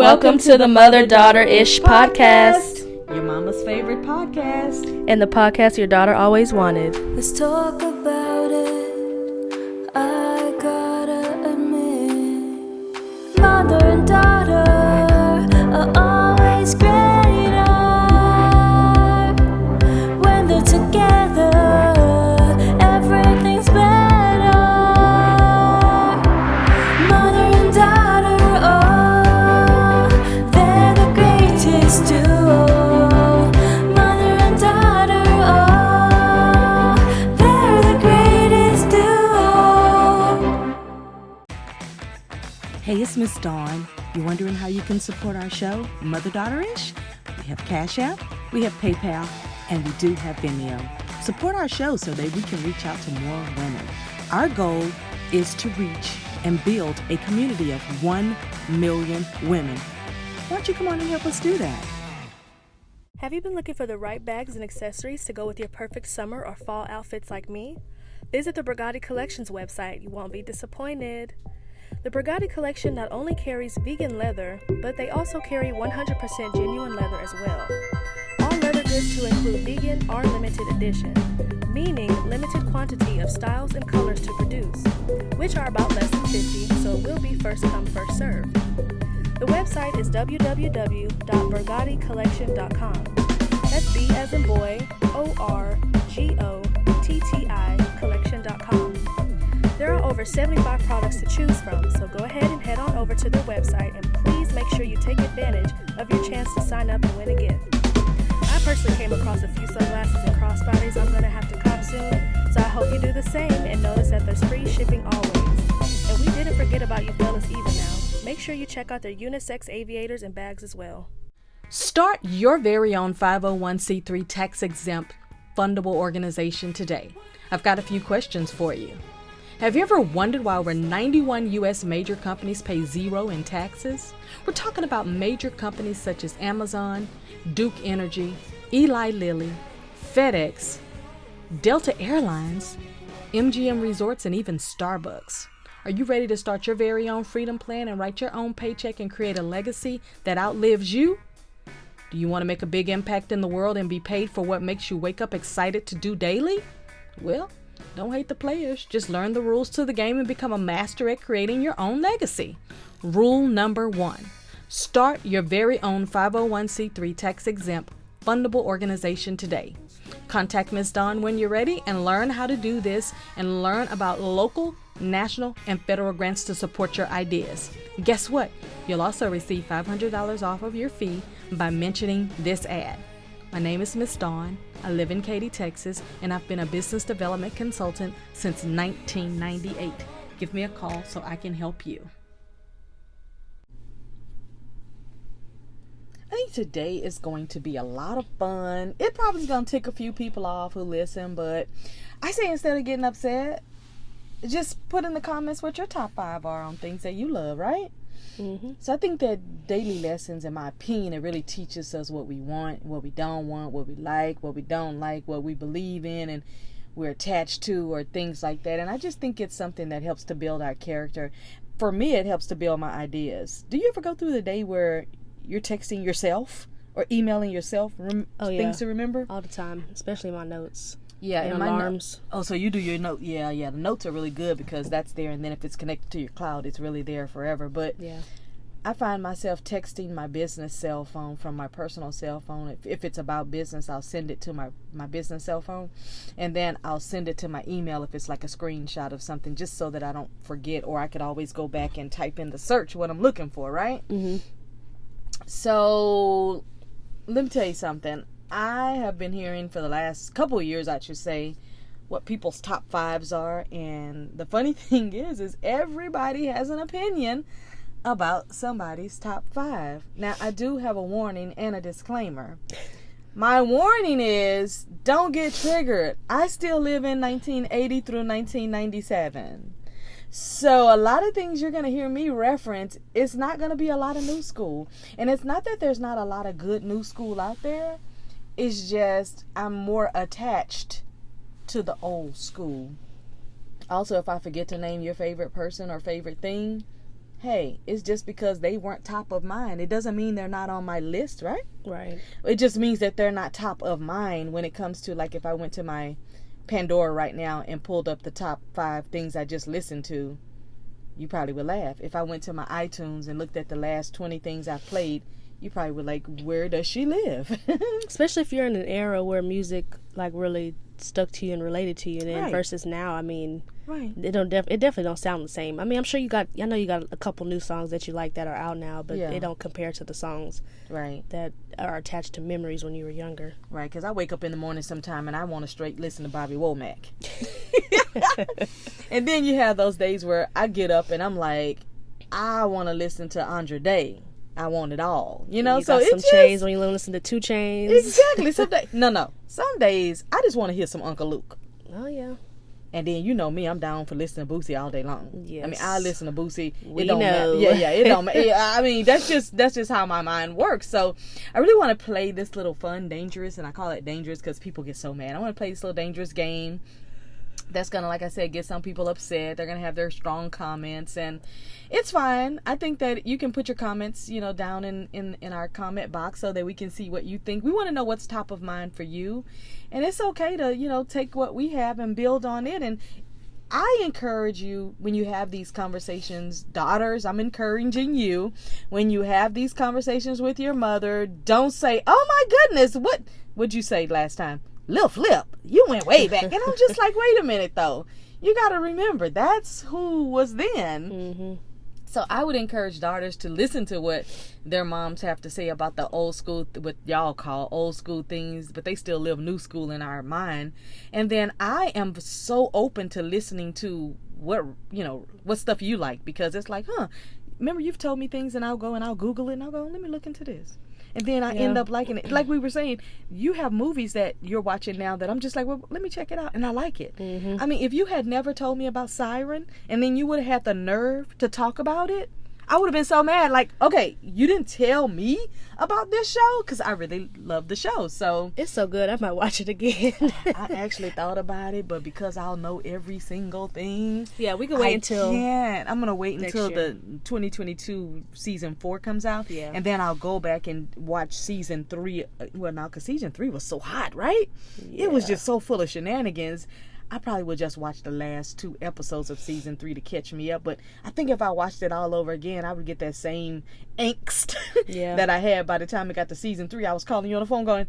Welcome to the Mother-Daughter-ish podcast. Your mama's favorite podcast. And the podcast your daughter always wanted. Let's talk about it. I gotta admit, mother and daughter are always greater when they're together. Everything's better. Mother and daughter, oh, they're the greatest duo. Mother and daughter, oh, they're the greatest duo. Hey, it's Miss Dawn. You're wondering how you can support our show, Mother-Daughter-ish? We have Cash App, we have PayPal, and we do have Vimeo. Support our show so that we can reach out to more women. Our goal is to reach and build a community of 1 million women. Why don't you come on and help us do that? Have you been looking for the right bags and accessories to go with your perfect summer or fall outfits like me? Visit the Brigati Collections website. You won't be disappointed. The Brigati Collection not only carries vegan leather, but they also carry 100% genuine leather as well. All leather goods to include vegan are limited edition, meaning limited quantity of styles and colors to produce, which are about less than 50, so it will be first come, first serve. The website is www.burgatticollection.com. That's B as in boy, O-R-G-O-T-T-I collection.com. There are over 75 products to choose from, so go ahead and head on over to their website and please make sure you take advantage of your chance to sign up and win a gift. I personally came across a few sunglasses and crossbodies I'm going to have to cop soon, so I hope you do the same and notice that there's free shipping always. And we didn't forget about you fellas either now. Make sure you check out their unisex aviators and bags as well. Start your very own 501c3 tax-exempt fundable organization today. I've got a few questions for you. Have you ever wondered why over 91 U.S. major companies pay zero in taxes? We're talking about major companies such as Amazon, Duke Energy, Eli Lilly, FedEx, Delta Airlines, MGM Resorts, and even Starbucks. Are you ready to start your very own freedom plan and write your own paycheck and create a legacy that outlives you? Do you want to make a big impact in the world and be paid for what makes you wake up excited to do daily? Well, don't hate the players. Just learn the rules to the game and become a master at creating your own legacy. Rule number 1. Start your very own 501c3 tax-exempt fundable organization today. Contact Ms. Dawn when you're ready and learn how to do this and learn about local, national, and federal grants to support your ideas. Guess what? You'll also receive $500 off of your fee by mentioning this ad. My name is Miss Dawn. I live in Katy, Texas, and I've been a business development consultant since 1998. Give me a call so I can help you. I think today is going to be a lot of fun. It probably is going to tick a few people off who listen, but I say instead of getting upset, just put in the comments what your top 5 are on things that you love, right? Mm-hmm. So I think that daily lessons, in my opinion, it really teaches us what we want, what we don't want, what we like, what we don't like, what we believe in, and we're attached to, or things like that. And I just think it's something that helps to build our character. For me, it helps to build my ideas. Do you ever go through the day where you're texting yourself or emailing yourself things to remember? All the time, especially my notes. Yeah, and alarms. So you do your note. Yeah. The notes are really good because that's there, and then if it's connected to your cloud, it's really there forever. But yeah, I find myself texting my business cell phone from my personal cell phone. If it's about business, I'll send it to my business cell phone, and then I'll send it to my email if it's like a screenshot of something, just so that I don't forget, or I could always go back and type in the search what I'm looking for, right? Mm-hmm. So let me tell you something. I have been hearing for the last couple of years, I should say, what people's top 5s are. And the funny thing is everybody has an opinion about somebody's top 5. Now, I do have a warning and a disclaimer. My warning is, don't get triggered. I still live in 1980 through 1997. So a lot of things you're going to hear me reference, it's not going to be a lot of new school. And it's not that there's not a lot of good new school out there. It's just I'm more attached to the old school. Also, if I forget to name your favorite person or favorite thing, hey, it's just because they weren't top of mind. It doesn't mean they're not on my list, right? Right. It just means that they're not top of mind when it comes to, like, if I went to my Pandora right now and pulled up the top 5 things I just listened to, you probably would laugh. If I went to my iTunes and looked at the last 20 things I played, you probably would like, where does she live? Especially if you're in an era where music like really stuck to you and related to you, then Right. versus now, I mean, Right. it definitely don't sound the same. I mean, I'm sure I know you got a couple new songs that you like that are out now, but Yeah. they don't compare to the songs Right. that are attached to memories when you were younger. Right, because I wake up in the morning sometime and I want to straight listen to Bobby Womack. And then you have those days where I get up and I'm like, I want to listen to Andre Day. I want it all, you know. You So got some it's chains when you listen to 2 Chains. exactly. Some days, no. Some days I just want to hear some Uncle Luke. Oh yeah. And then you know me, I'm down for listening to Boosie all day long. Yes. I mean, I listen to Boosie. We It don't know. matter. Yeah, it don't matter. I mean, that's just how my mind works. So I really want to play this little fun, dangerous, and I call it dangerous because people get so mad. I want to play this little dangerous game that's gonna, like I said, get some people upset. They're gonna have their strong comments, and it's fine. I think that you can put your comments, down in our comment box so that we can see what you think. We want to know what's top of mind for you, and it's okay to take what we have and build on it. And I encourage you, when you have these conversations, daughters, I'm encouraging you, when you have these conversations with your mother, don't say, oh my goodness, what'd you say last time? Lil Flip, you went way back. And I'm just like, wait a minute though. You got to remember, that's who was then. Mm-hmm. So I would encourage daughters to listen to what their moms have to say about the old school, what y'all call old school things, but they still live new school in our mind. And then I am so open to listening to what stuff you like, because it's like, remember you've told me things, and I'll go and I'll Google it and I'll go, let me look into this. And then I end up liking it. Like we were saying, you have movies that you're watching now that I'm just like, well, let me check it out. And I like it. Mm-hmm. I mean, if you had never told me about Siren, and then you would have had the nerve to talk about it, I would have been so mad. Like, okay, you didn't tell me about this show, because I really love the show. So It's so good, I might watch it again. I actually thought about it, but because I'll know every single thing, Yeah, we can wait until I'm gonna wait until year. the 2022 season 4 comes out, Yeah. and then I'll go back and watch season 3. Well, now because season 3 was so hot, right? It was Yeah. just so full of shenanigans. I probably would just watch the last 2 episodes of season 3 to catch me up. But I think if I watched it all over again, I would get that same angst Yeah. that I had by the time it got to season 3. I was calling you on the phone going,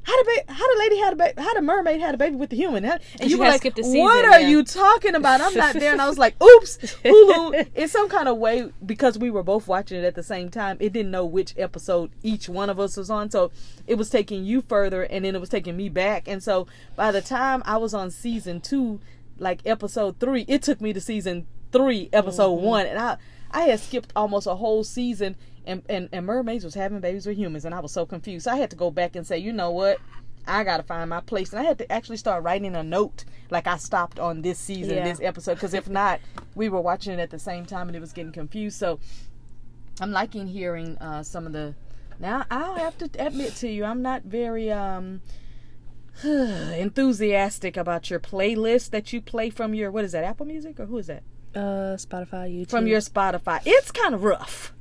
how the mermaid had a baby with the human? And you you were gotta like, skip the season, what are yeah. you talking about? I'm not there. And I was like, oops, Hulu. In some kind of way, because we were both watching it at the same time, it didn't know which episode each one of us was on. So it was taking you further, and then it was taking me back. And so by the time I was on season 2, like episode 3, it took me to season 3, episode 1. And I had skipped almost a whole season, and mermaids was having babies with humans, and I was so confused. So I had to go back and say, you know what? I got to find my place. And I had to actually start writing a note, like I stopped on this season, Yeah. this episode, because if not, we were watching it at the same time and it was getting confused. So I'm liking hearing some of the... Now, I'll have to admit to you, I'm not very enthusiastic about your playlist that you play from your... What is that, Apple Music, or who is that? Spotify, YouTube. From your Spotify. It's kind of rough.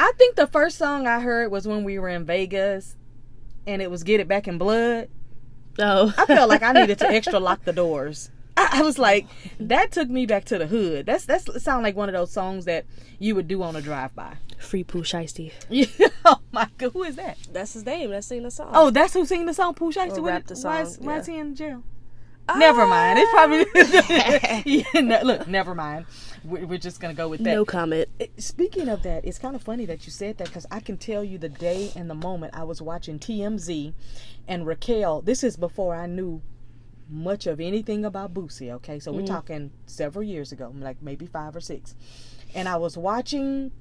I think the first song I heard was when we were in Vegas, and it was Get It Back in Blood. Oh. I felt like I needed to extra lock the doors. I was like, that took me back to the hood. That's sound like one of those songs that you would do on a drive-by. Free Pooh Shiesty. Oh my God, who is that? That's his name. That's singing the song. Oh, that's who sang the song, Pooh Shiesty. Or rapped the Why song, why yeah. is he in jail? Never mind. It's probably... Look, never mind. We're just going to go with that. No comment. Speaking of that, it's kind of funny that you said that, because I can tell you the day and the moment I was watching TMZ, and Raquel, this is before I knew much of anything about Boosie, okay? So we're talking several years ago, like maybe 5 or 6. And I was watching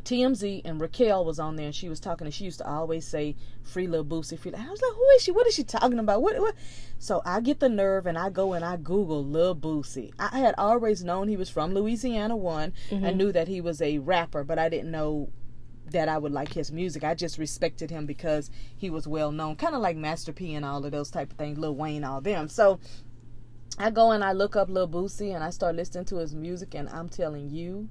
TMZ, and Raquel was on there, and she was talking, and she used to always say, free little Boosie, free. I was like, who is she? What is she talking about? What? So I get the nerve, and I go and I Google Lil Boosie. I had always known he was from Louisiana, one. I knew that he was a rapper, but I didn't know that I would like his music. I just respected him because he was well known, kind of like Master P and all of those type of things, Lil Wayne, all them. So I go and I look up Lil Boosie and I start listening to his music, and I'm telling you,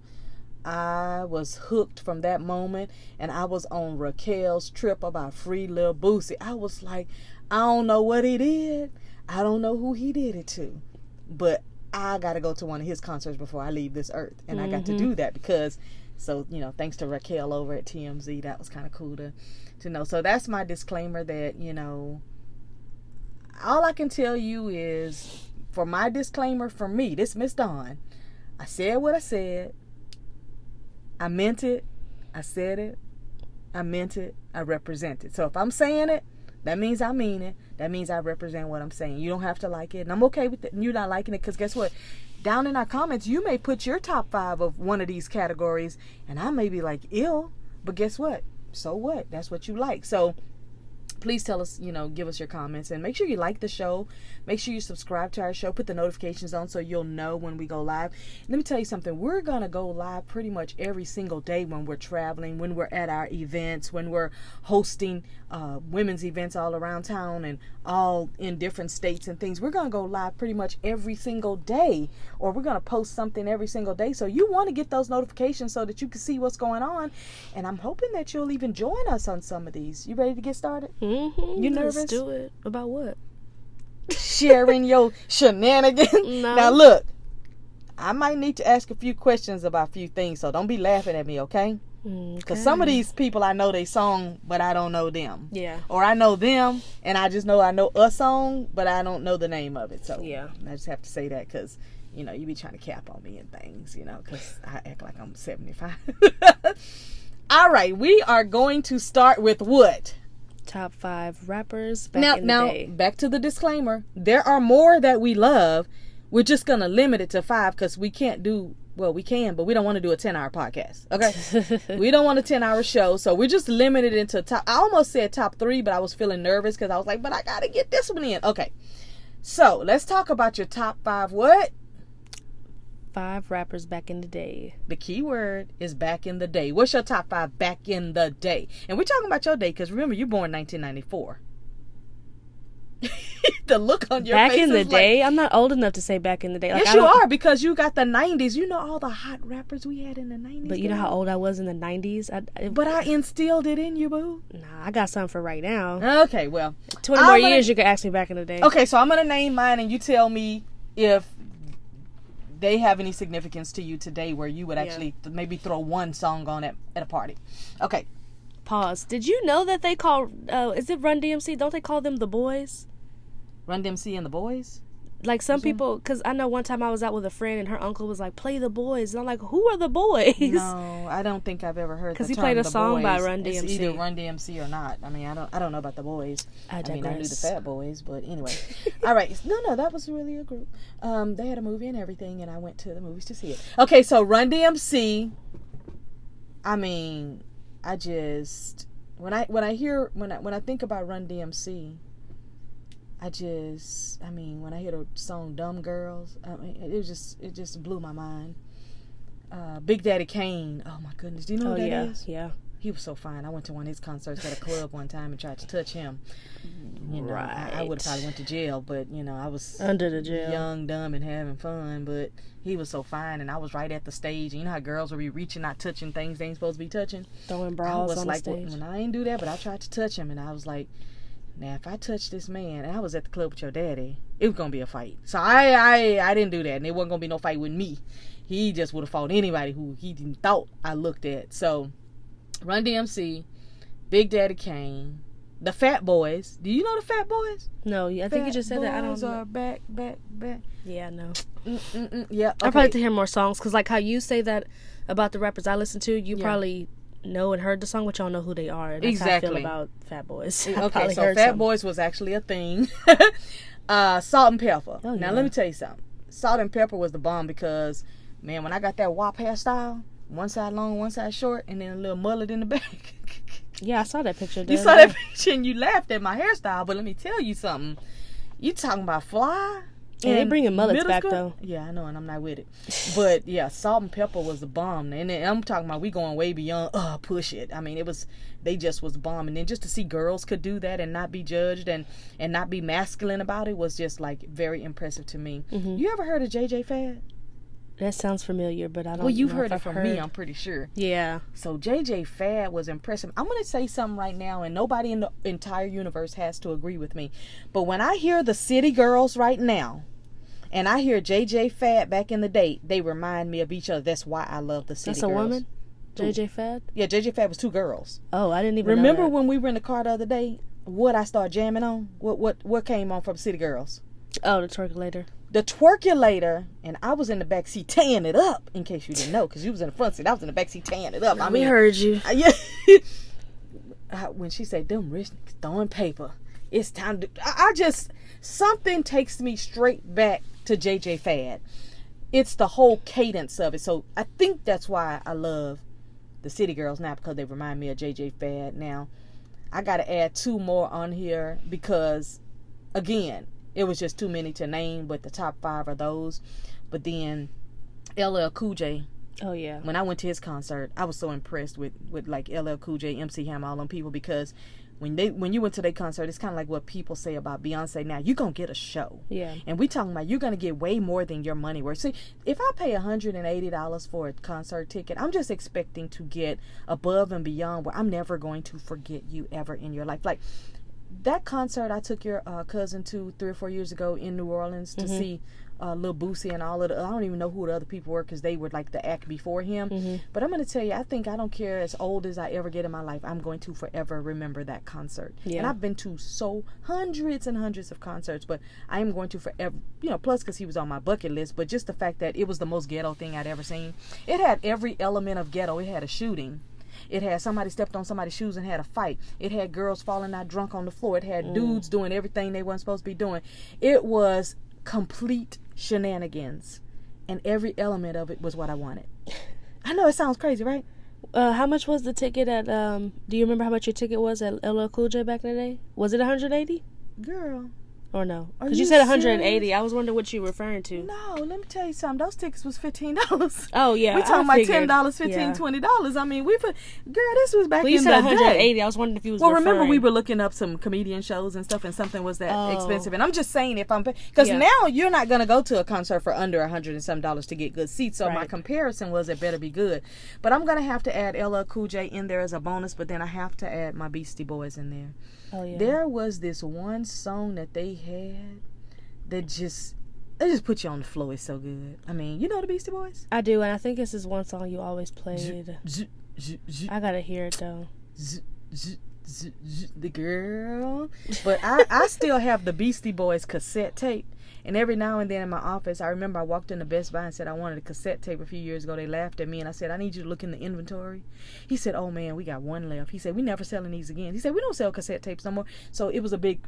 I was hooked from that moment, and I was on Raquel's trip about free Lil Boosie. I was like, I don't know what he did. I don't know who he did it to, but I got to go to one of his concerts before I leave this earth. And I got to do that because, so, you know, thanks to Raquel over at TMZ, that was kind of cool to know. So that's my disclaimer that, you know, all I can tell you is, for my disclaimer, for me, this Miss Dawn, I said what I said. I meant it. I said it. I meant it. I represent it. So if I'm saying it, that means I mean it. That means I represent what I'm saying. You don't have to like it. And I'm okay with it. You not liking it, because guess what? Down in our comments, you may put your top 5 of one of these categories, and I may be like, ill. But guess what? So what? That's what you like. So please tell us, you know, give us your comments, and make sure you like the show. Make sure you subscribe to our show. Put the notifications on so you'll know when we go live. Let me tell you something. We're going to go live pretty much every single day when we're traveling, when we're at our events, when we're hosting women's events all around town and all in different states and things. We're going to go live pretty much every single day, or we're going to post something every single day. So you want to get those notifications so that you can see what's going on. And I'm hoping that you'll even join us on some of these. You ready to get started? Mm-hmm. You nervous? Let's do it. About what? Sharing your shenanigans. No. Now look, I might need to ask a few questions about a few things, so don't be laughing at me, okay? Because some of these people, I know they song, but I don't know them. Yeah. Or I know them, and I know a song, but I don't know the name of it. So Yeah. I just have to say that because, you know, you be trying to cap on me and things, you know, because I act like I'm 75. All right, we are going to start with what? Top 5 rappers back in the day. Now, back to the disclaimer. There are more that we love. We're just going to limit it to 5 because we can't do, well, we can, but we don't want to do a 10-hour podcast. Okay? We don't want a 10-hour show, so we're just limited into top. I almost said top 3, but I was feeling nervous because I was like, but I got to get this one in. Okay. So, let's talk about your top 5 what? 5 rappers back in the day. The key word is back in the day. What's your top 5 back in the day? And we're talking about your day because remember, you're born 1994. The look on your face. Back in the is day? like, I'm not old enough to say back in the day. Like, yes, you are, because you got the 90s. You know all the hot rappers we had in the 90s. But you know how old I was in the 90s? But I instilled it in you, boo. Nah, I got something for right now. Okay, well. 20 more years, you could ask me back in the day. Okay, so I'm going to name mine, and you tell me if they have any significance to you today where you would actually maybe throw one song on at a party. Okay. Pause. Did you know that they call, is it Run DMC? Don't they call them the boys? Run DMC and the boys? Like some people, because I know one time I was out with a friend and her uncle was like, play the boys. And I'm like, who are the boys? No, I don't think I've ever heard the term because he played a the song boys. by Run DMC. It's either Run DMC or not. I mean, I don't know about the boys. I mean, I knew the Fat Boys, but anyway. All right. No, that was really a group. They had a movie and everything, and I went to the movies to see it. Okay, so Run DMC. I mean, I just when I think about Run DMC, when I hear the song Dumb Girls, I mean, it just blew my mind. Big Daddy Kane, oh my goodness, do you know who that is? Yeah. He was so fine. I went to one of his concerts at a club one time and tried to touch him. You know, I would have probably went to jail, but, you know, I was under the jail, young, dumb, and having fun, but he was so fine, and I was right at the stage. And you know how girls will be reaching out, touching things they ain't supposed to be touching? Throwing bras on the stage. When I ain't do that, but I tried to touch him, and I was like, now, if I touch this man, and I was at the club with your daddy, it was going to be a fight. So I didn't do that, and it wasn't going to be no fight with me. He just would have fought anybody who he didn't thought I looked at. So, Run DMC, Big Daddy Kane, the Fat Boys. Do you know the Fat Boys? No, I think you just said that. I don't know. Back. Yeah, no. Yeah, okay. I'd probably like to hear more songs, because like how you say that about the rappers I listen to, you probably know and heard the song, but y'all know who they are. And that's how I feel about Fat Boys. Okay, so Fat Boys was actually a thing. Salt and Pepper. Oh, now, let me tell you something. Salt and Pepper was the bomb because, man, when I got that WAP hairstyle, one side long, one side short, and then a little mullet in the back. Yeah, I saw that picture. You saw that picture and you laughed at my hairstyle, but let me tell you something. You talking about fly? Yeah, they in bringing mullets middle back, school- though. Yeah, I know, and I'm not with it. But yeah, Salt and Pepper was the bomb. And then I'm talking about we going way beyond Push It. I mean, they just was bombing. And just to see girls could do that and not be judged and not be masculine about it was just like very impressive to me. You ever heard of JJ Fad? That sounds familiar, but I don't know. Well, you've if heard it I've from me, I'm pretty sure. Yeah. So JJ Fad was impressive. I'm going to say something right now, and nobody in the entire universe has to agree with me. But when I hear the City Girls right now, and I hear JJ Fad back in the day, they remind me of each other. That's why I love the City Girls. That's a woman? JJ Fad? Yeah, JJ Fad was 2 girls. Oh, I didn't even Remember know that. when we were in the car the other day, what I started jamming on? What came on from City Girls? Oh, the Twerkulator. The Twerkulator, and I was in the back seat tearing it up, in case you didn't know, because you was in the front seat. I was in the back seat tearing it up. We heard you. Yeah. When she said, them rich niggas throwing paper, it's time to... I just... Something takes me straight back to JJ Fad. It's the whole cadence of it. So I think that's why I love the City Girls now, because they remind me of JJ Fad. Now, I got to add 2 more on here because, again... It was just too many to name, but the top 5 are those. But then LL Cool J. Oh, yeah. When I went to his concert, I was so impressed with like LL Cool J, MC Hammer, all them people, because when you went to their concert, it's kind of like what people say about Beyonce now. You're going to get a show. Yeah. And we talking about you're going to get way more than your money worth. See, if I pay $180 for a concert ticket, I'm just expecting to get above and beyond where I'm never going to forget you ever in your life. Like, that concert I took your cousin to 3 or 4 years ago in New Orleans to see Lil Boosie and all of the... I don't even know who the other people were because they were like the act before him. But I'm going to tell you, I don't care as old as I ever get in my life, I'm going to forever remember that concert. Yeah. And I've been to hundreds and hundreds of concerts, but I am going to forever... plus because he was on my bucket list, but just the fact that it was the most ghetto thing I'd ever seen. It had every element of ghetto. It had a shooting. It had somebody stepped on somebody's shoes and had a fight. It had girls falling out drunk on the floor. It had dudes doing everything they weren't supposed to be doing. It was complete shenanigans. And every element of it was what I wanted. I know it sounds crazy, right? How much was the ticket at, do you remember how much your ticket was at LL Cool J back in the day? Was it 180? Girl. Or no? Are Because you you said 180. serious? I was wondering what you were referring to. No, let me tell you something. Those tickets was $15. Oh, yeah. We talking I about figured. $10, $15, Yeah. $20. I mean, girl, this was back Well, you in said the 180. day. I was wondering if you was Well, referring. remember we were looking up some comedian shows and stuff, and something was that Oh. expensive. And I'm just saying, if I'm because Yeah. now you're not gonna go to a concert for under $100 and some to get good seats. So my Right. comparison was it better be good. But I'm gonna have to add LL Cool J in there as a bonus. But then I have to add my Beastie Boys in there. Oh, yeah. There was this one song that they had that just put you on the floor. It's so good. I mean, you know the Beastie Boys. I do, and I think this is one song you always played. I gotta hear it, though. The girl. But I still have the Beastie Boys cassette tape. And every now and then in my office, I remember I walked into Best Buy and said I wanted a cassette tape a few years ago. They laughed at me and I said, I need you to look in the inventory. He said, oh man, we got one left. He said, we never selling these again. He said, we don't sell cassette tapes no more. So it was a big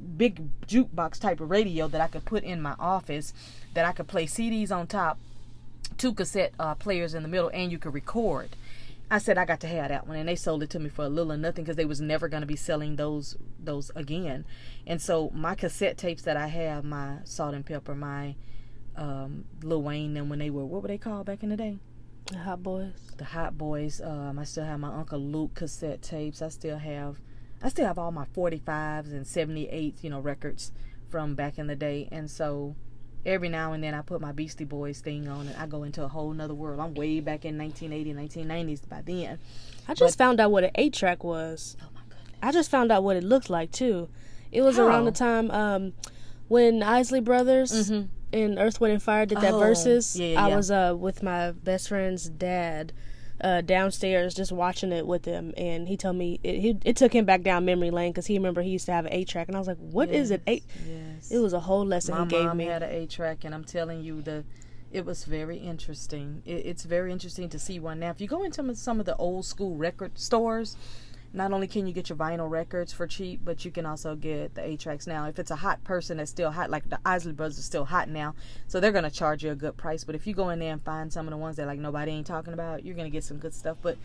jukebox type of radio that I could put in my office, that I could play CDs on top, 2 cassette players in the middle, and you could record. I said I got to have that one, and they sold it to me for a little or nothing because they was never going to be selling those again. And so my cassette tapes that I have, my Salt and Pepper, my Lil Wayne, and when they were, what were they called back in the day? The Hot Boys. The Hot Boys. I still have my Uncle Luke cassette tapes. I still have all my 45s and 78s, records from back in the day. And so every now and then I put my Beastie Boys thing on and I go into a whole nother world. I'm way back in 1980, 1990s by then. I just found out what an 8-track was. Oh my goodness. I just found out what it looked like, too. It was How? around the time when Isley Brothers and Earth, Wind & Fire did that Versus. Yeah. I was with my best friend's dad downstairs just watching it with him, and he told me it took him back down memory lane because he remember he used to have an 8-track, and I was like, what is it? Yes. It was a whole lesson My he gave mom me. had an 8-track, and I'm telling you, it was very interesting. It's very interesting to see one now. If you go into some of the old school record stores, not only can you get your vinyl records for cheap, but you can also get the 8-tracks now. If it's a hot person that's still hot, like the Isley Brothers are still hot now, so they're going to charge you a good price. But if you go in there and find some of the ones that like nobody ain't talking about, you're going to get some good stuff. But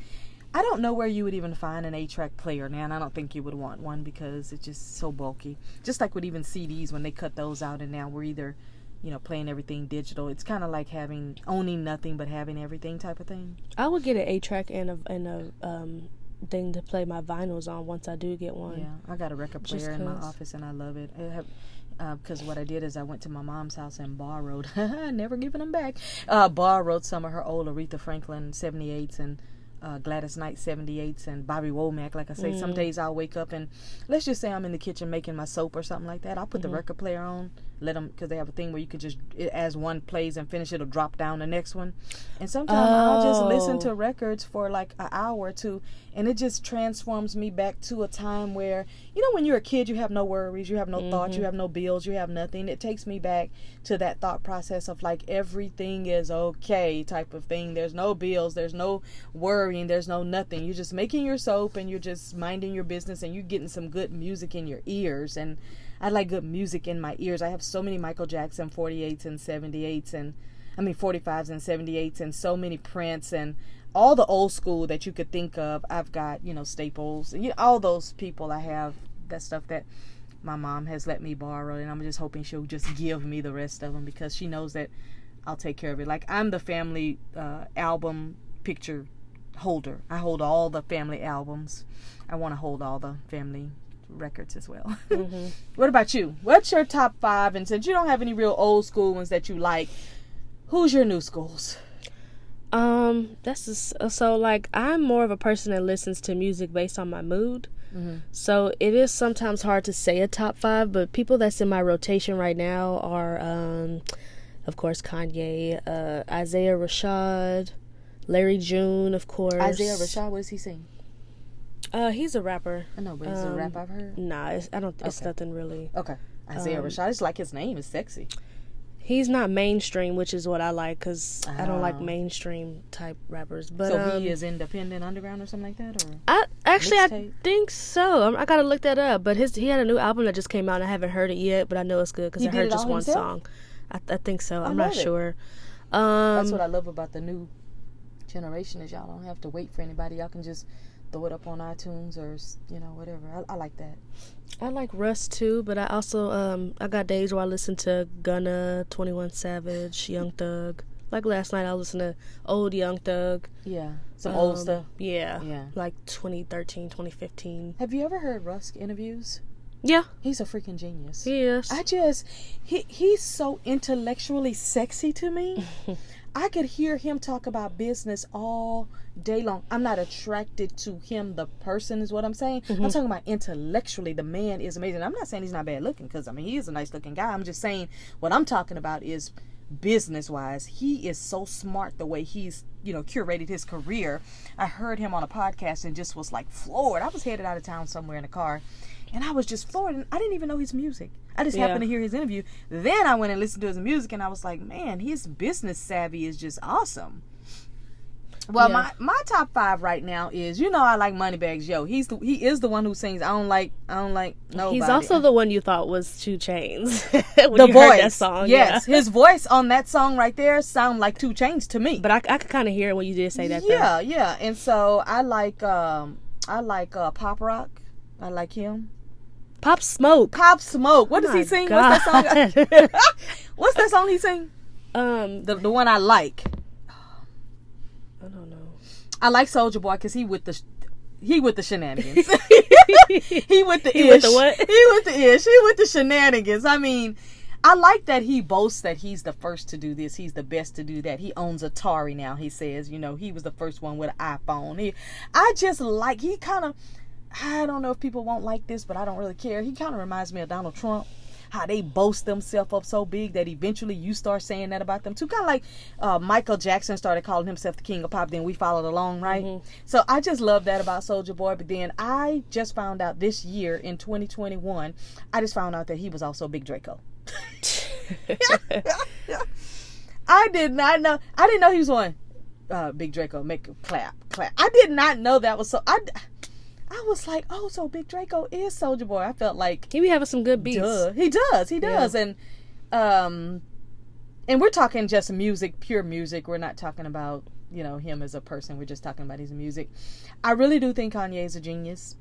I don't know where you would even find an 8-track player now, and I don't think you would want one because it's just so bulky. Just like with even CDs, when they cut those out, and now we're either playing everything digital. It's kind of like owning nothing but having everything type of thing. I would get an 8-track and a thing to play my vinyls on once I do get one. Yeah, I got a record player in my office and I love it. Because what I did is I went to my mom's house and borrowed, never giving them back, borrowed some of her old Aretha Franklin 78s and Gladys Knight 78s and Bobby Womack. Like I say, some days I'll wake up and let's just say I'm in the kitchen making my soap or something like that. I'll put the record player on, let them, because they have a thing where you could just, as one plays and finish, it'll drop down the next one. And sometimes I'll just listen to records for like an hour or two, and it just transforms me back to a time where, when you're a kid, you have no worries, you have no thoughts, you have no bills, you have nothing. It takes me back to that thought process of like everything is okay type of thing. There's no bills, there's no worrying, there's no nothing. You're just making your soap and you're just minding your business and you're getting some good music in your ears. And I like good music in my ears. I have so many Michael Jackson 48s and 78s and 45s and 78s and so many Prince and all the old school that you could think of. I've got, Staples, all those people. I have that stuff that my mom has let me borrow, and I'm just hoping she'll just give me the rest of them because she knows that I'll take care of it. Like, I'm the family album picture holder. I hold all the family albums. I want to hold all the family records as well. What about you? What's your top 5? And since you don't have any real old school ones that you like, who's your new schools? So like I'm more of a person that listens to music based on my mood. So it is sometimes hard to say a top 5, but people that's in my rotation right now are of course Kanye, Isaiah Rashad, Larry June, of course. Isaiah Rashad, what does he sing? He's a rapper. I know, but is it a rap I've heard? Nah, it's nothing really. Okay. Isaiah Rashad, it's like his name is sexy. He's not mainstream, which is what I like, because I don't like mainstream type rappers. But so he is independent underground or something like that, or I think so. I gotta look that up. But he had a new album that just came out. And I haven't heard it yet, but I know it's good because I heard just one song. I think so. I'm not sure. That's what I love about the new generation is y'all don't have to wait for anybody. Y'all can just throw it up on iTunes or whatever. I like that. I like Russ too, but I also I got days where I listen to Gunna, 21 Savage, Young Thug. Like last night I listened to old Young Thug. Yeah, some old stuff. Yeah, like 2013, 2015. Have you ever heard Russ interviews? Yeah, he's a freaking genius. He is. He's so intellectually sexy to me. I could hear him talk about business all day long. I'm not attracted to him, the person, is what I'm saying. I'm talking about intellectually. The man is amazing. I'm not saying he's not bad looking, because, he is a nice looking guy. I'm just saying what I'm talking about is business-wise. He is so smart the way he's, curated his career. I heard him on a podcast and just was like floored. I was headed out of town somewhere in a car, and I was just floored, and I didn't even know his music. I just happened to hear his interview. Then I went and listened to his music, and I was like, man, his business savvy is just awesome. Well, my top 5 right now is, I like Moneybags Yo. He is the one who sings I don't like nobody. He's also the one you thought was 2 Chainz. The voice, heard that song, yes, his voice on that song right there sound like 2 Chainz to me. But I could kind of hear it when you did say that. Yeah. And so I like Pop Rock. I like him. Pop Smoke. What does he sing? God. What's that song? What's that song he sing? The one I like. I don't know. I like Soulja Boy because he with the shenanigans. he with the ish. He with the what? He with the ish. He with the shenanigans. I mean, I like that he boasts that he's the first to do this. He's the best to do that. He owns Atari now. He says, he was the first one with an iPhone. He kind of, I don't know if people won't like this, but I don't really care. He kind of reminds me of Donald Trump. How they boast themselves up so big that eventually you start saying that about them too. Kind of like Michael Jackson started calling himself the king of pop, then we followed along, right? So I just love that about Soulja Boy. But then I just found out this year in 2021, I just found out that he was also Big Draco. I did not know. I didn't know he was one. Big Draco, make a clap. I did not know that was so. I was like, oh, so Big Draco is Soulja Boy. I felt like he be having some good beats. Duh. He does. Yeah. And we're talking just music, pure music. We're not talking about, him as a person. We're just talking about his music. I really do think Kanye is a genius.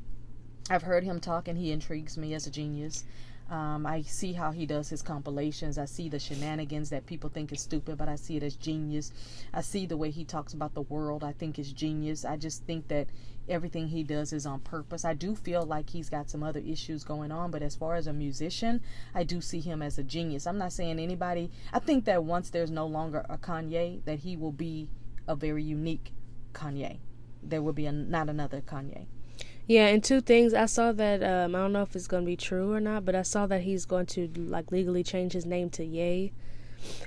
I've heard him talk and he intrigues me as a genius. I see how he does his compilations. I see the shenanigans that people think is stupid, but I see it as genius. I see the way he talks about the world. I think is genius. I just think that everything he does is on purpose. I do feel like he's got some other issues going on, but as far as a musician, I do see him as a genius. I'm not saying anybody. I think that once there's no longer a Kanye, that he will be a very unique Kanye. There will be not another Kanye. Yeah, and two things. I saw that, I don't know if it's going to be true or not, but I saw that he's going to, like, legally change his name to Ye.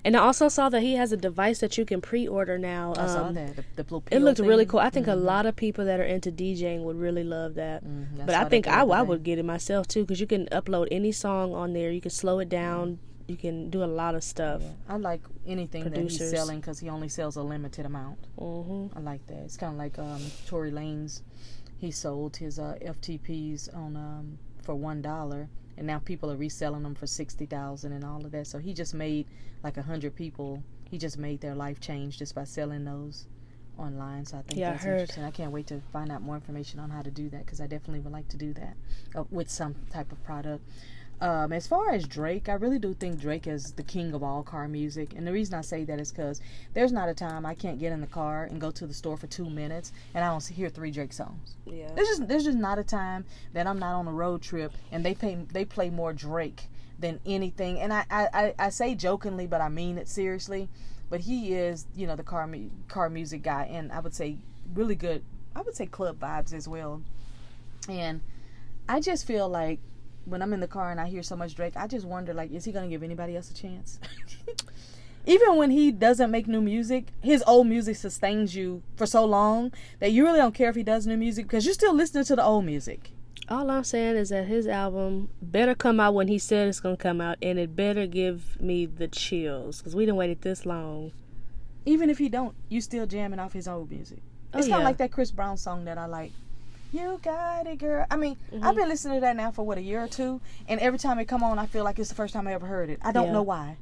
And I also saw that he has a device that you can pre-order now. I saw that. The little it looked thing. really cool. I think a lot of people that are into DJing would really love that. But I think I would get it myself, too, because you can upload any song on there. You can slow it down. You can do a lot of stuff. Yeah. I like anything that he's selling because he only sells a limited amount. I like that. It's kind of like Tory Lanez. He sold his FTPs on for $1, and now people are reselling them for $60,000 and all of that. So he just made like 100 people. He just made their life change just by selling those online. So I think that's interesting. I can't wait to find out more information on how to do that because I definitely would like to do that with some type of product. As far as Drake, I really do think Drake is the king of all car music. And the reason I say that is because there's not a time I can't get in the car and go to the store for 2 minutes and I don't hear 3 Drake songs. Yeah. There's just not a time that I'm not on a road trip and they play more Drake than anything. And I say jokingly, but I mean it seriously. But he is, the car music guy, and I would say really good. I would say club vibes as well. And I just feel like when I'm in the car and I hear so much Drake, I just wonder, like, is he going to give anybody else a chance? Even when he doesn't make new music, his old music sustains you for so long that you really don't care if he does new music because you're still listening to the old music. All I'm saying is that his album better come out when he said it's going to come out, and it better give me the chills because we done waited this long. Even if he don't, you still jamming off his old music. It's kind of like that Chris Brown song that I like. You got it, girl. I mean, I've been listening to that now for, a year or two, and every time it come on, I feel like it's the first time I ever heard it. I don't know why,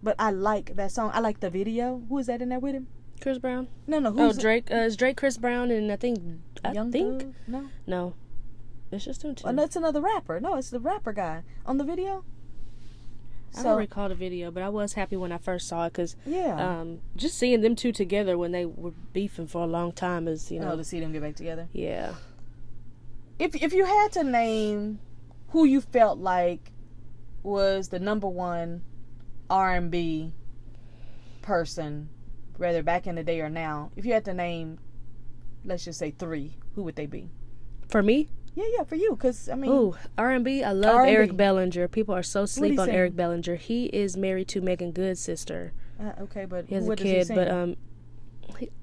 but I like that song. I like the video. Who is that in there with him? Chris Brown? No, who's Drake. It's Drake, Chris Brown, and I think... Dude? No. It's just them two. Oh, no, it's another rapper. No, it's the rapper guy on the video. I don't recall the video, but I was happy when I first saw it because just seeing them two together when they were beefing for a long time is, to see them get back together? Yeah. If you had to name who you felt like was the number one R&B person, whether back in the day or now, if you had to name, let's just say 3, who would they be? For me? Yeah, for you, because, I mean... Ooh, R&B, I love R&B. Eric Bellinger. People are so sleep on sing? Eric Bellinger. He is married to Megan Good's sister. Okay, but he has what a does he kid, sing? but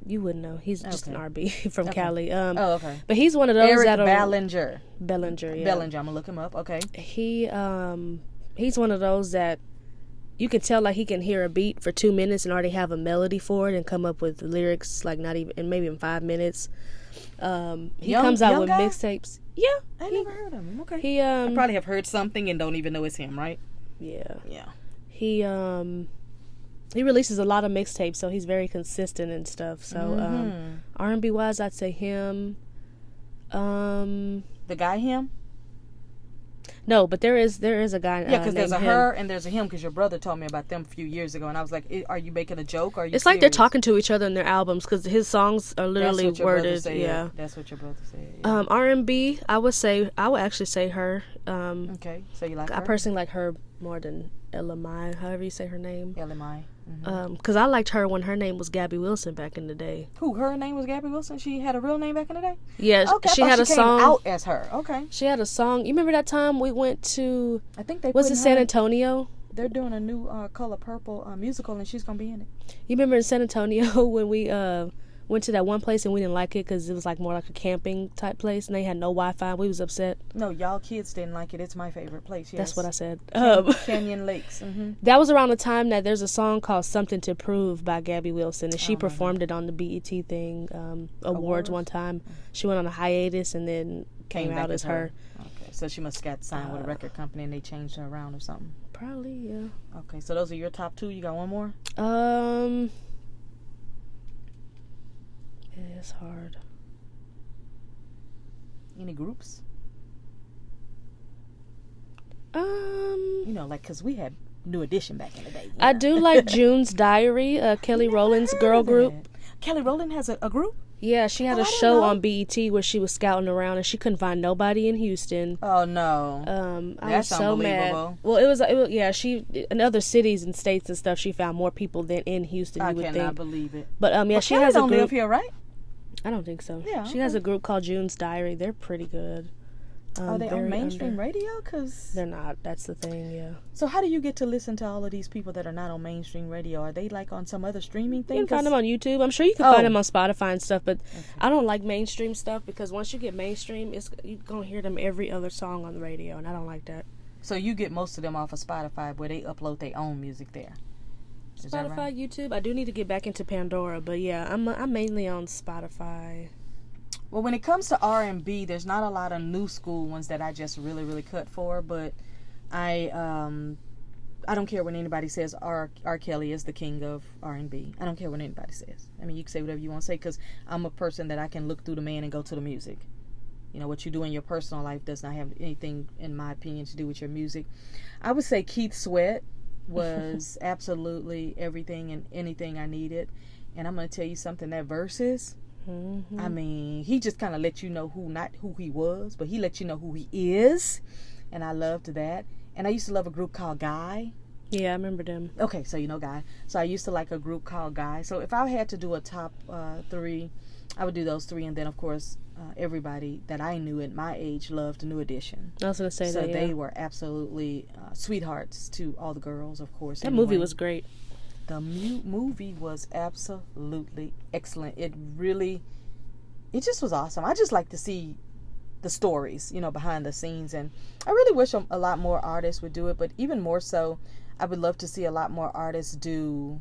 you wouldn't know. He's just an R&B from Cali. Okay. But he's one of those Eric that'll... Bellinger. Bellinger, yeah. Bellinger, I'm going to look him up, okay. He's one of those that you can tell like he can hear a beat for 2 minutes and already have a melody for it and come up with lyrics like not even, and maybe in 5 minutes. He comes out with mixtapes. Yeah. I never heard of him. Okay. He I probably have heard something and don't even know it's him, right? Yeah. Yeah. He releases a lot of mixtapes, so he's very consistent and stuff. So R&B wise, I'd say him. The guy him? No, but there is a guy. Yeah, because there's a him. her and there's a him. Because your brother told me about them a few years ago, and I was like, "Are you making a joke? Or are you?" It's like they're talking to each other in their albums because his songs are literally worded. Yeah, that's what your brother said. Yeah. R&B, I would actually say her. Okay, so you like her? I personally like her more than Ella Mai, however you say her name. Ella Mai. Because I liked her when her name was Gabby Wilson back in the day. Who? Her name was Gabby Wilson? She had a real name back in the day? Yeah, okay, she had a song. Came out as her. Okay. She had a song. You remember that time we went to... I think they was it San Antonio? They're doing a new Color Purple musical, and she's going to be in it. You remember in San Antonio when we went to that one place and we didn't like it because it was like more like a camping type place and they had no Wi-Fi. We was upset. No, y'all kids didn't like it. It's my favorite place. Yes. That's what I said. Canyon Lakes. Mm-hmm. That was around the time that there's a song called "Something to Prove" by Gabby Wilson, and she performed it on the BET thing awards one time. She went on a hiatus and then came out as her. Okay, so she must have got signed with a record company and they changed her around or something. Probably, yeah. Okay, so those are your top 2. You got one more? It is hard. Any groups? You know, like, because we had New Edition back in the day. I do like June's Diary, Kelly Rowland's girl group. Kelly Rowland has a group? Yeah, she had Oh, a I didn't show know. on BET where she was scouting around and she couldn't find nobody in Houston. Oh, no. I was That's so mad. unbelievable. Well, it was yeah. She in other cities and states and stuff. She found more people than in Houston. You I would cannot think. believe it. But yeah, But she Kelly has a don't group. live here, right? I don't think so. Yeah, She has okay. a group called June's Diary. They're pretty good. Are they on very mainstream radio? Cause They're not. That's the thing. Yeah. so how do you get to listen to all of these people that are not on mainstream radio? Are they like on some other streaming thing? You can find 'Cause- them on YouTube. I'm sure you can Oh. find them on Spotify and stuff. But I don't like mainstream stuff because once you get mainstream, you're gonna hear them every other song on the radio, and I don't like that. So you get most of them off of Spotify where they upload their own music there. Is that Spotify, right? YouTube. I do need to get back into Pandora, but yeah, I'm mainly on Spotify. Well, when it comes to R&B, there's not a lot of new school ones that I just really cut for, but I don't care when anybody says R. Kelly is the king of R&B. I don't care what anybody says. I mean, you can say whatever you want to say because I'm a person that I can look through the man and go to the music. You know, what you do in your personal life does not have anything, in my opinion, to do with your music. I would say Keith Sweat was absolutely everything and anything I needed. And I'm going to tell you something, that Versus, I mean, he just kind of let you know not who he was, but he let you know who he is. And I loved that. And I used to love a group called Guy. Yeah, I remember them. Okay, so you know Guy. So I used to like a group called Guy. So if I had to do a top 3, I would do those 3. And then, of course, everybody that I knew at my age loved New Edition. I was going to say So that, yeah. they were absolutely sweethearts to all the girls, of course. That movie anyway. was great. The movie was absolutely excellent. It just was awesome. I just like to see the stories, you know, behind the scenes. And I really wish a lot more artists would do it. But even more so, I would love to see a lot more artists do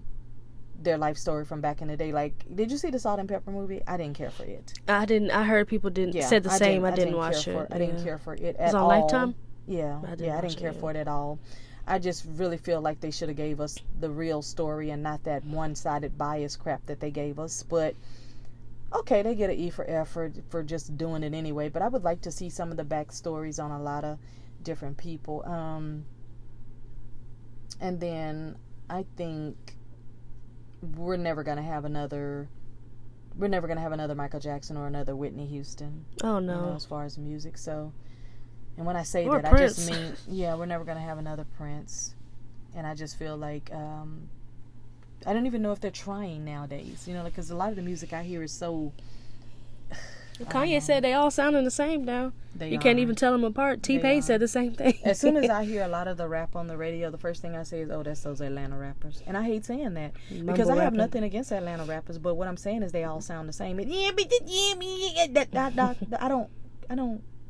their life story from back in the day. Like, did you see the Salt and Pepper movie? I didn't care for it. I didn't. I heard people said the same. I didn't watch it. I didn't care for it at all. It was on Lifetime? Yeah, I didn't care for it at all. I just really feel like they should have gave us the real story and not that one-sided bias crap that they gave us. But okay, they get an E for effort for just doing it anyway. But I would like to see some of the backstories on a lot of different people. And then I think we're never gonna have another Michael Jackson or another Whitney Houston. Oh no. You know, as far as music. So, and when I say Or that, Prince. I just mean, yeah, we're never gonna have another Prince. And I just feel like I don't even know if they're trying nowadays. You know, because a lot of the music I hear is so. Kanye said they all sounding the same now. You can't even tell them apart. TPain said the same thing. As soon as I hear a lot of the rap on the radio, the first thing I say is, "Oh, that's those Atlanta rappers," and I hate saying that because I have rapping. nothing against Atlanta rappers, but what I'm saying is they all sound the same. And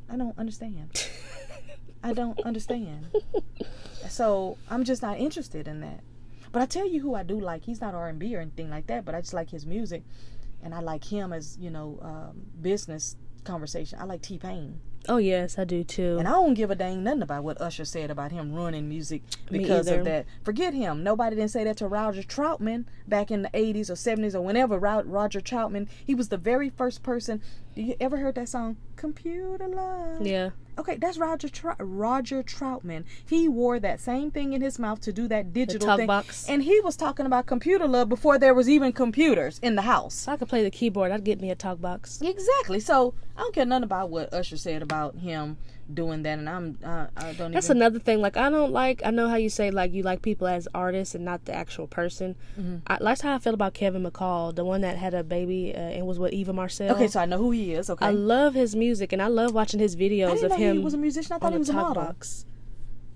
I don't understand. I don't understand. So I'm just not interested in that. But I tell you who I do like. He's not R&B or anything like that, but I just like his music, and I like him as, you know, business conversation. I like TPain. Oh yes, I do too. And I don't give a dang nothing about what Usher said about him ruining music Me because either. of that. Forget him. Nobody didn't say that to Roger Troutman back in the 80s or 70s or whenever. Roger Troutman, he was the very first person. You ever heard that song, Computer Love? Yeah. Okay, that's Roger Troutman. He wore that same thing in his mouth to do that digital talk thing. box. And he was talking about computer love before there was even computers in the house. If I could play the keyboard, I'd get me a talk box. Exactly. So I don't care nothing about what Usher said about him doing that, and I don't. That's even... another thing. Like, I know how you say, like, you like people as artists and not the actual person. That's how I feel about Kevin McCall, the one that had a baby and was with Eva Marcel. Okay, so I know who he is. Okay, I love his music and I love watching his I videos didn't of know him. he was a musician. I thought on he was the a talk model. box.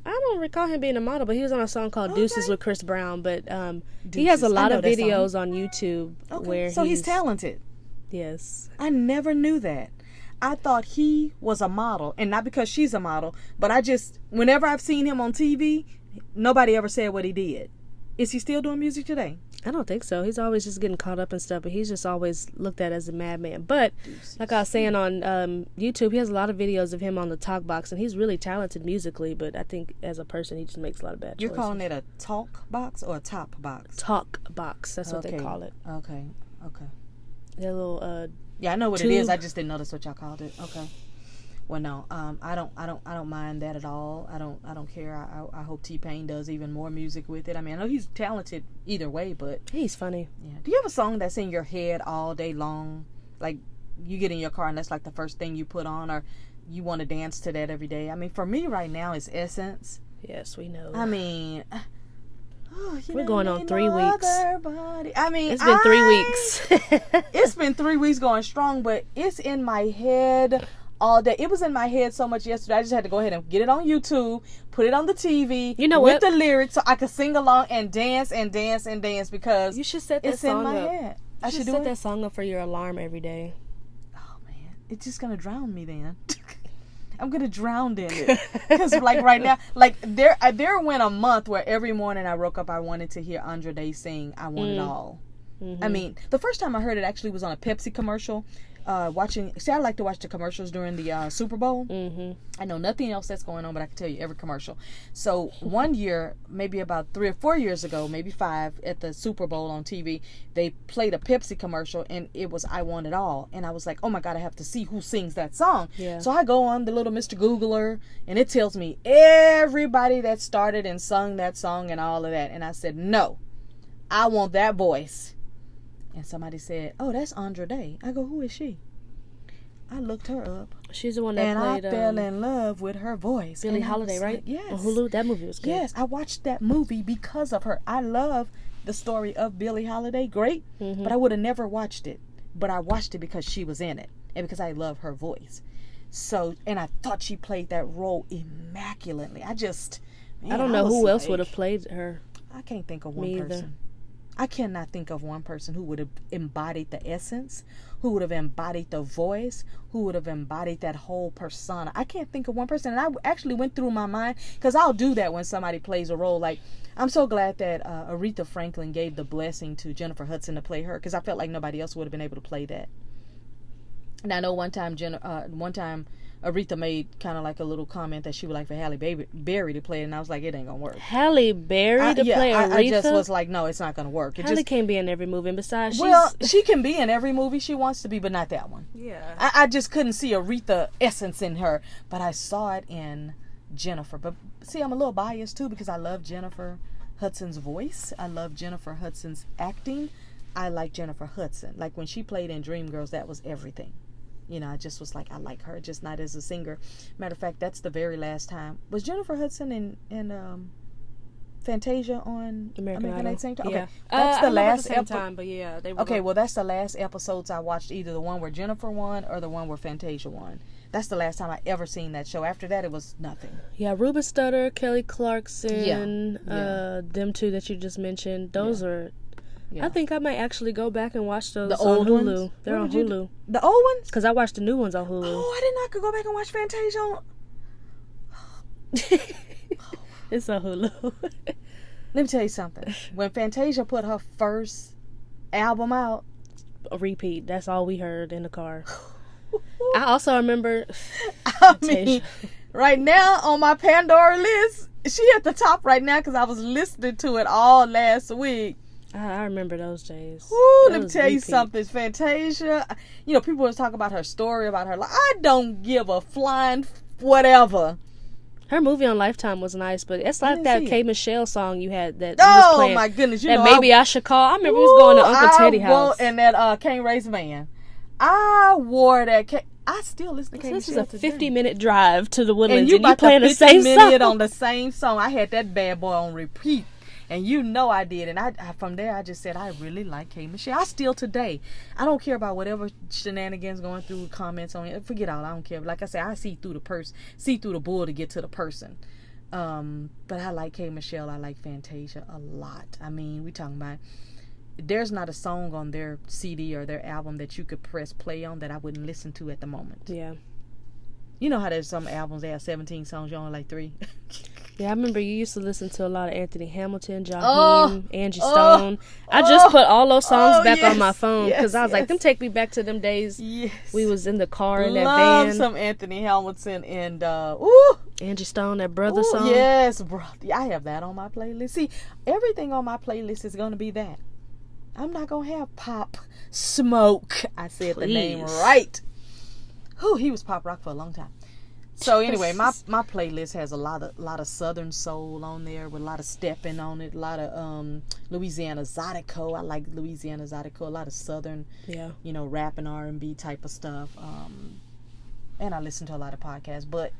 I don't recall him being a model, but he was on a song called Deuces Okay. with Chris Brown. But he Deuces. has a I lot know of that song. videos on YouTube where So he's talented. Yes. I never knew that. I thought he was a model, and not because she's a model, but whenever I've seen him on TV, nobody ever said what he did. Is he still doing music today? I don't think so. He's always just getting caught up in stuff, but he's just always looked at as a madman. But like I was saying on YouTube, he has a lot of videos of him on the talk box, and he's really talented musically. But I think as a person, he just makes a lot of bad You're choices. calling it a talk box or a top box? Talk box. That's what they call it. Okay. That little Yeah, I know what it is. I just didn't notice what y'all called it. Okay. Well, no, I don't mind that at all. I don't care. I hope TPain does even more music with it. I mean, I know he's talented either way, but He's funny. yeah. Do you have a song that's in your head all day long? Like, you get in your car and that's like the first thing you put on, or you want to dance to that every day? I mean, for me right now, it's Essence. Yes, we know. I mean, We're going on 3 weeks. I mean, It's been 3 weeks. It's been 3 weeks going strong, but it's in my head all day. It was in my head so much yesterday. I just had to go ahead and get it on YouTube, put it on the TV, You know with what? the lyrics, so I could sing along and dance and dance and dance, because You should set that it's in song my up. head. I You should should do set it. that song up for your alarm every day. Oh man, it's just gonna drown me then. I'm gonna drown in it, because like right now, like there went a month where every morning I woke up, I wanted to hear Andre Day sing "I Want It All." I mean, the first time I heard it actually was on a Pepsi commercial. I like to watch the commercials during the Super Bowl. I know nothing else that's going on, but I can tell you every commercial. So one year, maybe about 3 or 4 years ago, maybe 5, at the Super Bowl on TV, they played a Pepsi commercial, and it was "I Want It All." And I was like, oh my God, I have to see who sings that song. Yeah. So I go on the little Mr. Googler, and it tells me everybody that started and sung that song and all of that. And I said, no, I want that voice. And somebody said, oh, that's Andre Day. I go, who is she? I looked her up, She's the one that and played I fell in love with her voice. Billie And I Holiday, was right? like, yes. On Hulu. That movie was good. Yes, I watched that movie because of her. I love the story of Billie Holiday. Great. But I would have never watched it. But I watched it because she was in it, and because I love her voice. So, and I thought she played that role immaculately. I don't know who else would have played her. I can't think of one Me either. person. I cannot think of one person who would have embodied the essence, who would have embodied the voice, who would have embodied that whole persona. I can't think of one person. And I actually went through my mind, because I'll do that when somebody plays a role. Like, I'm so glad that Aretha Franklin gave the blessing to Jennifer Hudson to play her, because I felt like nobody else would have been able to play that. And I know one time Aretha made kind of like a little comment that she would like for Halle Berry to play it, and I was like, it ain't gonna work. Halle Berry to play Aretha? I just was like, no, it's not gonna work. Halle can't be in every movie, and besides, she can be in every movie she wants to be, but not that one. Yeah. I just couldn't see Aretha essence in her, but I saw it in Jennifer. But see, I'm a little biased too, because I love Jennifer Hudson's voice. I love Jennifer Hudson's acting. I like Jennifer Hudson. Like when she played in Dreamgirls, that was everything. You know, I just was like, I like her, just not as a singer. Matter of fact, that's the very last time. Was Jennifer Hudson in Fantasia on American Idol? Same time? Okay, Yeah. that's the last same time, but yeah, they were Okay, well, that's the last episodes I watched, either the one where Jennifer won or the one where Fantasia won. That's the last time I ever seen that show. After that, it was nothing. Yeah, Ruben Studdard, Kelly Clarkson, Yeah. them two that you just mentioned. Those are. Yeah. I think I might actually go back and watch those. The old on Hulu. ones? They're What on would you Hulu. do? The old ones? Because I watched the new ones on Hulu. Oh, I did not go back and watch Fantasia on... It's on Hulu. Let me tell you something. When Fantasia put her first album out... A repeat. That's all we heard in the car. I also remember... I mean, right now on my Pandora list, she at the top right now, because I was listening to it all last week. I remember those days. Woo, let me Those tell you repeat. something. Fantasia, you know, people was talking about her story, about her life. I don't give a flying whatever. Her movie on Lifetime was nice, but it's like didn't that see K. it. Michelle song you had that you was Oh playing. my goodness, you That know, maybe I should call. I remember we was going to Uncle Teddy house. And that Can't Raise Man. I wore that. I still listen to K. This is Michelle a today. 50-minute drive to the Woodlands, And you about playing to the same 50 minute song. on the same song. I had that bad boy on repeat. And you know I did. And I from there, I just said, I really like K. Michelle. I still today. I don't care about whatever shenanigans going through comments on it. Forget all. I don't care. But like I said, I see through the bull to get to the person. But I like K. Michelle. I like Fantasia a lot. I mean, we talking about... There's not a song on their CD or their album that you could press play on that I wouldn't listen to at the moment. Yeah. You know how there's some albums, they have 17 songs, you only like 3. Yeah, I remember you used to listen to a lot of Anthony Hamilton, Jaheim, Oh, Angie Stone. I just put all those songs back on my yes, phone because I was like, yes. them take me back to them days. Yes. We was in the car in that Love van. some Anthony Hamilton and Angie Stone, that brother ooh, song. yes, bro. I have that on my playlist. See, everything on my playlist is going to be that. I'm not going to have Pop Smoke. I said the name Please. right. Whew, he was pop rock for a long time. So anyway, my playlist has a lot of Southern soul on there with a lot of stepping on it, a lot of Louisiana Zydeco. I like Louisiana Zydeco, a lot of Southern, rap and R&B type of stuff. And I listen to a lot of podcasts, but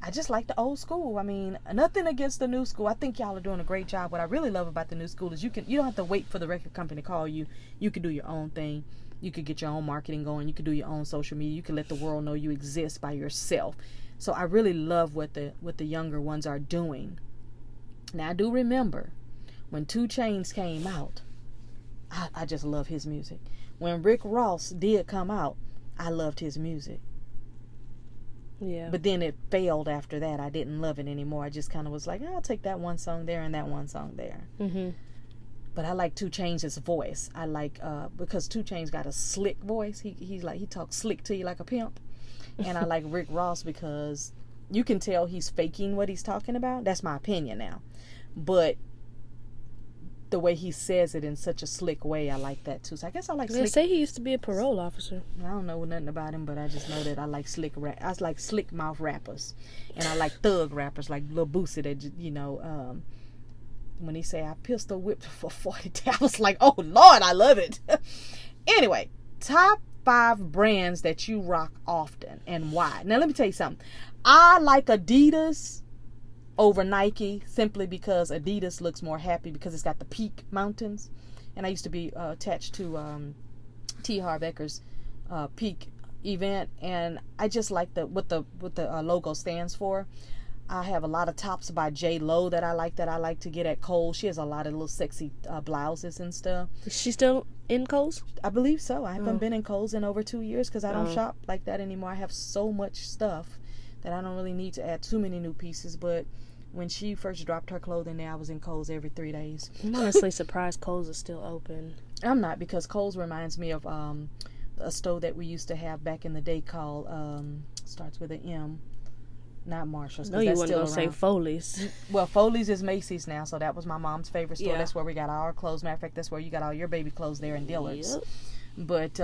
I just like the old school. I mean, nothing against the new school. I think y'all are doing a great job. What I really love about the new school is you don't have to wait for the record company to call you. You can do your own thing. You could get your own marketing going. You could do your own social media. You can let the world know you exist by yourself. So I really love what the younger ones are doing. Now I do remember when 2 Chainz came out. I just love his music. When Rick Ross did come out, I loved his music. Yeah. But then it failed after that. I didn't love it anymore. I just kind of was like, I'll take that one song there and that one song there. Mm-hmm. But I like 2 Chainz' voice. I like because 2 Chainz got a slick voice. He talks slick to you like a pimp. And I like Rick Ross because you can tell he's faking what he's talking about. That's my opinion now. But the way he says it in such a slick way, I like that too. So I guess I like slick. They say he used to be a parole officer. I don't know nothing about him, but I just know that I like I like slick mouth rappers, and I like thug rappers like Lil Boosie. That when he say I pistol whipped for 40, I was like, oh Lord, I love it. Anyway, top 5 brands that you rock often and why. Now let me tell you something. I like Adidas over Nike simply because Adidas looks more happy because it's got the peak mountains, and I used to be attached to T. Harv Ekker's peak event, and I just like what the logo stands for. I have a lot of tops by J-Lo that I like to get at Kohls. She has a lot of little sexy blouses and stuff. Is she still in Kohls? I believe so. I haven't been in Kohls in over 2 years because I don't shop like that anymore. I have so much stuff that I don't really need to add too many new pieces. But when she first dropped her clothing there, I was in Kohls every 3 days. I'm honestly surprised Kohls is still open. I'm not, because Kohls reminds me of a store that we used to have back in the day called, starts with an M. Not Marshall's. No, you weren't going to say Foley's. Well, Foley's is Macy's now, so that was my mom's favorite store. Yeah. That's where we got all our clothes. Matter of fact, that's where you got all your baby clothes there in Dillard's. Yep. But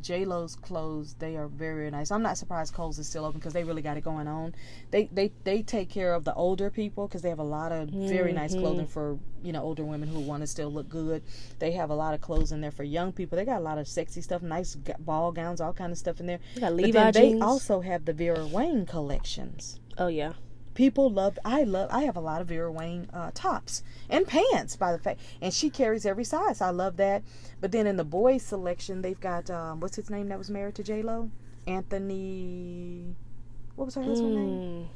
J-Lo's clothes, they are very, very nice. I'm not surprised Kohls is still open because they really got it going on. They take care of the older people because they have a lot of very nice clothing for older women who want to still look good. They have a lot of clothes in there for young people. They got a lot of sexy stuff, nice ball gowns, all kind of stuff in there. They got Levi Levi jeans. They also have the Vera Wang collections. Oh yeah. People love. I have a lot of Vera Wang tops and pants, by the fact, and she carries every size. I love that. But then in the boys selection, they've got what's his name that was married to J-Lo? Anthony. What was her husband's name?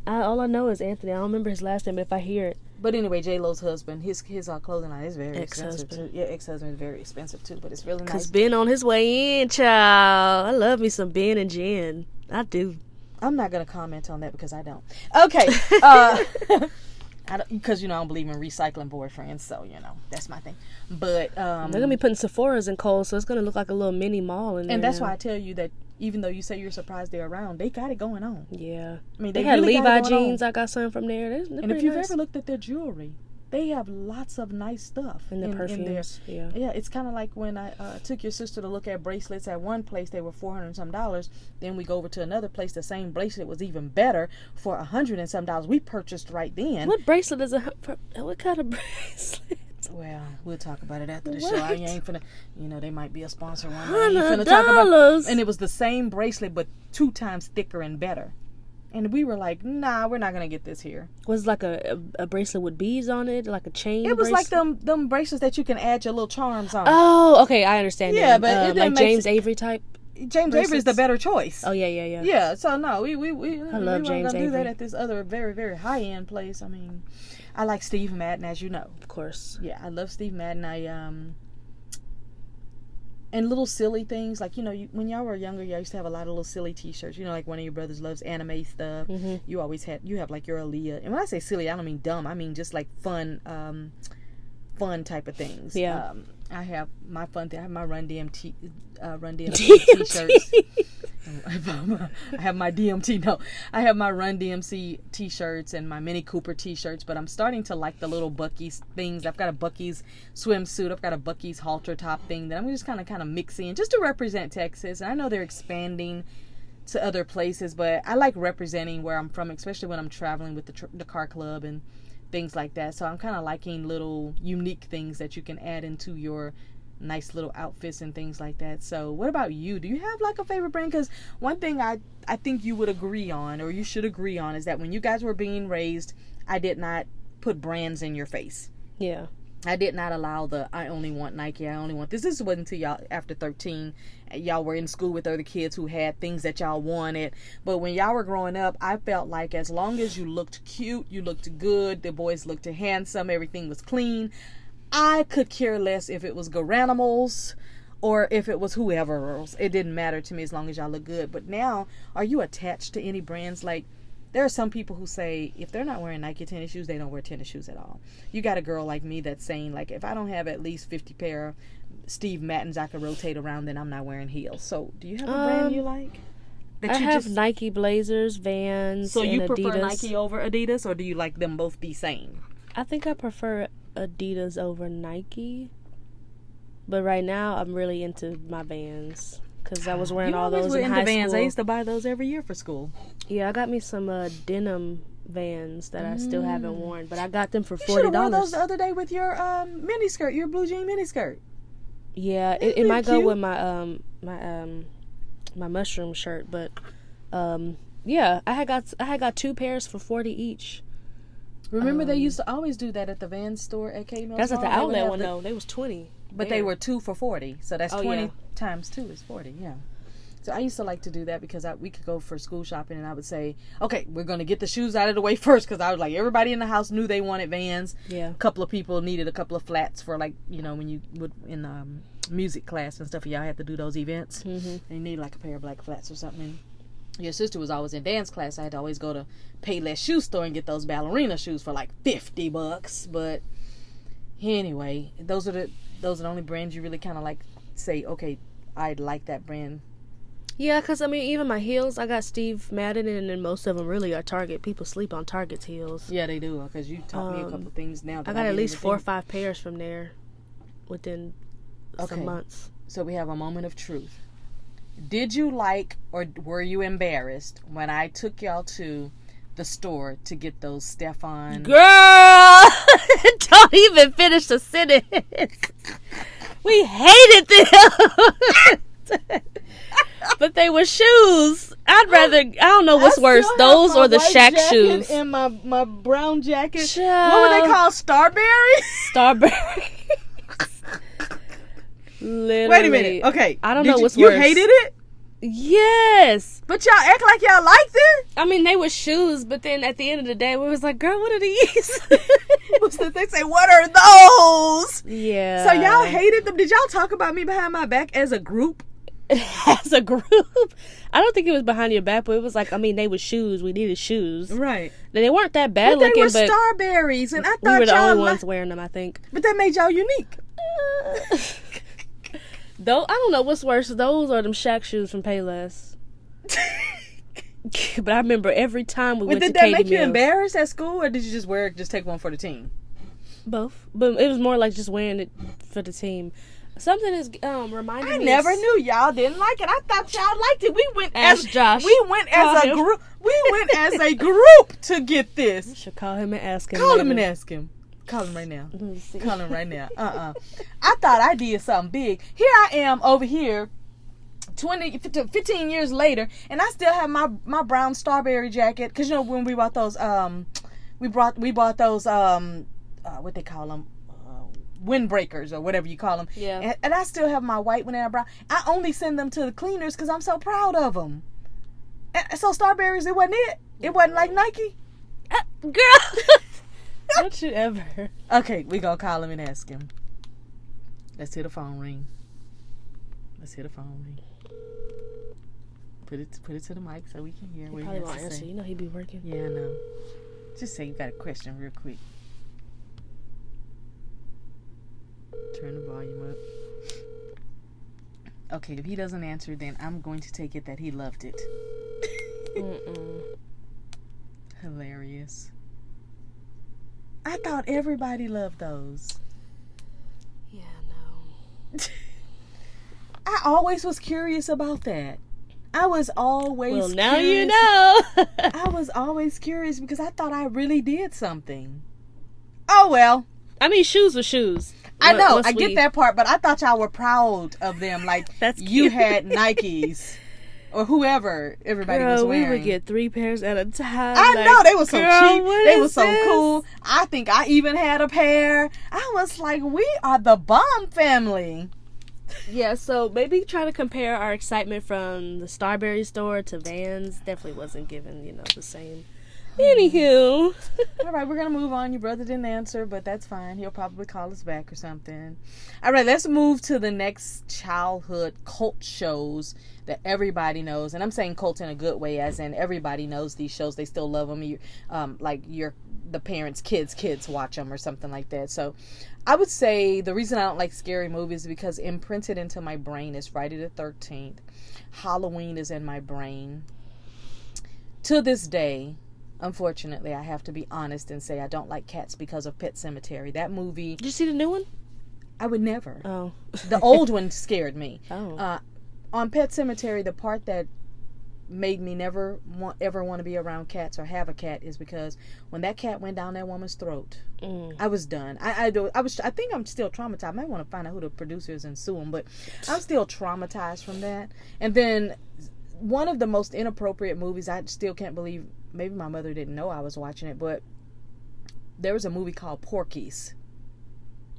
All I know is Anthony. I don't remember his last name, but if I hear it. But anyway, J-Lo's husband, his clothing line is very expensive too. Yeah, ex-husband is very expensive too, but it's really nice. 'Cause Ben on his way in, child. I love me some Ben and Jen. I do. I'm not going to comment on that because I don't. Okay. Because, I don't believe in recycling boyfriends, so, that's my thing. But they're going to be putting Sephora's in Kohls, so it's going to look like a little mini mall in there. And that's now. why I tell you that even though you say you're surprised they're around, they got it going on. Yeah. I mean, they had really Levi jeans. I got some from there. They're and if you've nice. ever looked at their jewelry, they have lots of nice stuff. And the perfumes, yeah. Yeah, it's kind of like when I took your sister to look at bracelets at one place, they were $400 and some. Then we go over to another place, the same bracelet was even better for $100 and some. We purchased right then. What bracelet is what kind of bracelet? Well, we'll talk about it after the show. I ain't finna, they might be a sponsor one. $100. And it was the same bracelet, but 2 times thicker and better. And we were like, nah, we're not going to get this here. Was it like a bracelet with beads on it? Like a chain It was bracelet? like them bracelets that you can add your little charms on. Oh, okay, I understand. Yeah, but it like James Avery type? James Avery is the better choice. Oh, yeah. Yeah, so no, we I love James Avery. Do that Avery. at this other very, very high-end place. I mean, I like Steve Madden, as you know. Of course. Yeah, I love Steve Madden. And little silly things, like, when y'all were younger, y'all used to have a lot of little silly t-shirts. Like one of your brothers loves anime stuff. Mm-hmm. You have like your Aaliyah. And when I say silly, I don't mean dumb. I mean just like fun type of things. Yeah. I have my fun thing. I have my Run DMT t-shirts. I have my DMT. No, I have my Run DMC t-shirts and my Mini Cooper t-shirts, but I'm starting to like the little Buc-ee's things. I've got a Buc-ee's swimsuit. I've got a Buc-ee's halter top thing that I'm just kind of mixing just to represent Texas. And I know they're expanding to other places, but I like representing where I'm from, especially when I'm traveling with the car club and things like that. So I'm kind of liking little unique things that you can add into your nice little outfits and things like that. So what about you? Do you have like a favorite brand? Because one thing I think you would agree on, or you should agree on, is that when you guys were being raised, I did not put brands in your face. Yeah. I did not allow I only want Nike, I only want this. This wasn't until y'all after 13. Y'all were in school with other kids who had things that y'all wanted. But when y'all were growing up, I felt like as long as you looked cute, you looked good, the boys looked handsome, everything was clean, I could care less if it was Garanimals or if it was whoever else. It didn't matter to me as long as y'all look good. But now, are you attached to any brands? Like, there are some people who say if they're not wearing Nike tennis shoes, they don't wear tennis shoes at all. You got a girl like me that's saying, like, if I don't have at least 50 pair of Steve Maddens I could rotate around, then I'm not wearing heels. So, do you have a brand you like? I have Nike Blazers, Vans, so you and prefer Adidas. Nike over Adidas, or do you like them both the same? I think I prefer Adidas over Nike, but right now I'm really into my Vans because I was wearing all those in high Vans. school. I used to buy those every year for school. Yeah, I got me some denim Vans that I still haven't worn, but I got them for $40. You should have worn those the other day with your mini skirt, your blue jean mini skirt. Yeah, it might go with my my mushroom shirt, but yeah, I had got 2 pairs for $40 each. Remember they used to always do that at the Vans store at K-Mills. That's at the outlet one though. They was 20. But they were 2 for $40. So that's 20 yeah. times 2 is 40, yeah. So I used to like to do that because we could go for school shopping and I would say, okay, we're going to get the shoes out of the way first, because I was like, everybody in the house knew they wanted Vans. Yeah. A couple of people needed a couple of flats for, like, you know, when you would in music class and stuff, y'all had to do those events. Mm-hmm. And you need like a pair of black flats or something. Your sister was always in dance class. I had to always go to Payless Shoe store and get those ballerina shoes for like $50. But anyway, those are the only brands you really kind of like say, okay, I like that brand. Yeah, because I mean, even my heels, I got Steve Madden, and then most of them really are Target. People sleep on Target's heels. Yeah, they do, because you taught me a couple of things now. I got at least 4 or 5 pairs from there within some months. So we have a moment of truth. Did you like, or were you embarrassed when I took y'all to the store to get those Stefan? Girl, don't even finish the sentence. We hated them. But they were shoes. I'd rather, I don't know what's worse, those or the Shaq shoes. And my brown jacket. Child. What were they called? Starberry? Starberry. Literally. Wait a minute. Okay. I don't know what's worse. You hated it? Yes. But y'all act like y'all liked it? I mean, they were shoes, but then at the end of the day, we was like, girl, what are these? They say, what are those? Yeah. So y'all hated them. Did y'all talk about me behind my back as a group? As a group? I don't think it was behind your back, but it was like, I mean, they were shoes. We needed shoes. Right. They weren't that bad but looking, but they were Starberries, and I thought we were the y'all only ones wearing them, I think. But that made y'all unique. Though I don't know what's worse, those or them Shaq shoes from Payless. But I remember every time we went to Katie Did that make you Mills. embarrassed at school, or did you just take one for the team? Both, but it was more like just wearing it for the team. Something is reminding me. I never knew y'all didn't like it. I thought y'all liked it. We went Josh. We went as a group. We went as a group to get this. You should call him and ask him. Call him and ask him. Call him right now. Call him right now. I thought I did something big. Here I am over here, 15 years later, and I still have my brown Starberry jacket. Cause you know when we bought those we bought those what they call them, windbreakers or whatever you call them. Yeah. And I still have my white one and brown. I only send them to the cleaners because I'm so proud of them. And so Starberries, it wasn't it. It wasn't like Nike. Girl. Don't you ever. Okay, we gonna call him and ask him. Let's hear the phone ring. Put it to the mic so we can hear what he Probably has won't to answer. say. You know he'd be working. Yeah, I know. Just say you got a question real quick. Turn the volume up. Okay, if he doesn't answer, then I'm going to take it that he loved it. Hilarious. I thought everybody loved those. Yeah, no. I always was curious about that. I was always Well, now curious. you know. I was always curious because I thought I really did something. Oh, well. I mean, shoes were shoes. I know. Once I get that part, but I thought y'all were proud of them. Like, That's you cute. had Nikes. Or whoever everybody was Girl, wearing. we would get 3 pairs at a time. I like, know, they were so girl, cheap. what They is were so this? cool. I think I even had a pair. I was like, we are the bomb family. Yeah, so maybe try to compare our excitement from the Starberry store to Vans. Definitely wasn't given, the same. Anywho. All right, we're going to move on. Your brother didn't answer, but that's fine. He'll probably call us back or something. All right, let's move to the next childhood cult shows that everybody knows. And I'm saying cult in a good way, as in everybody knows these shows. They still love them. The parents' kids watch them or something like that. So I would say the reason I don't like scary movies is because imprinted into my brain is Friday the 13th. Halloween is in my brain. To this day, unfortunately, I have to be honest and say I don't like Cats because of Pet Sematary. That movie, Did you see the new one? I would never. Oh. The old one scared me. Oh. On Pet Sematary, the part that made me never ever want to be around cats or have a cat is because when that cat went down that woman's throat, I was done. I think I'm still traumatized. I might want to find out who the producer is and sue them, but I'm still traumatized from that. And then one of the most inappropriate movies, I still can't believe, maybe my mother didn't know I was watching it, but there was a movie called Porky's.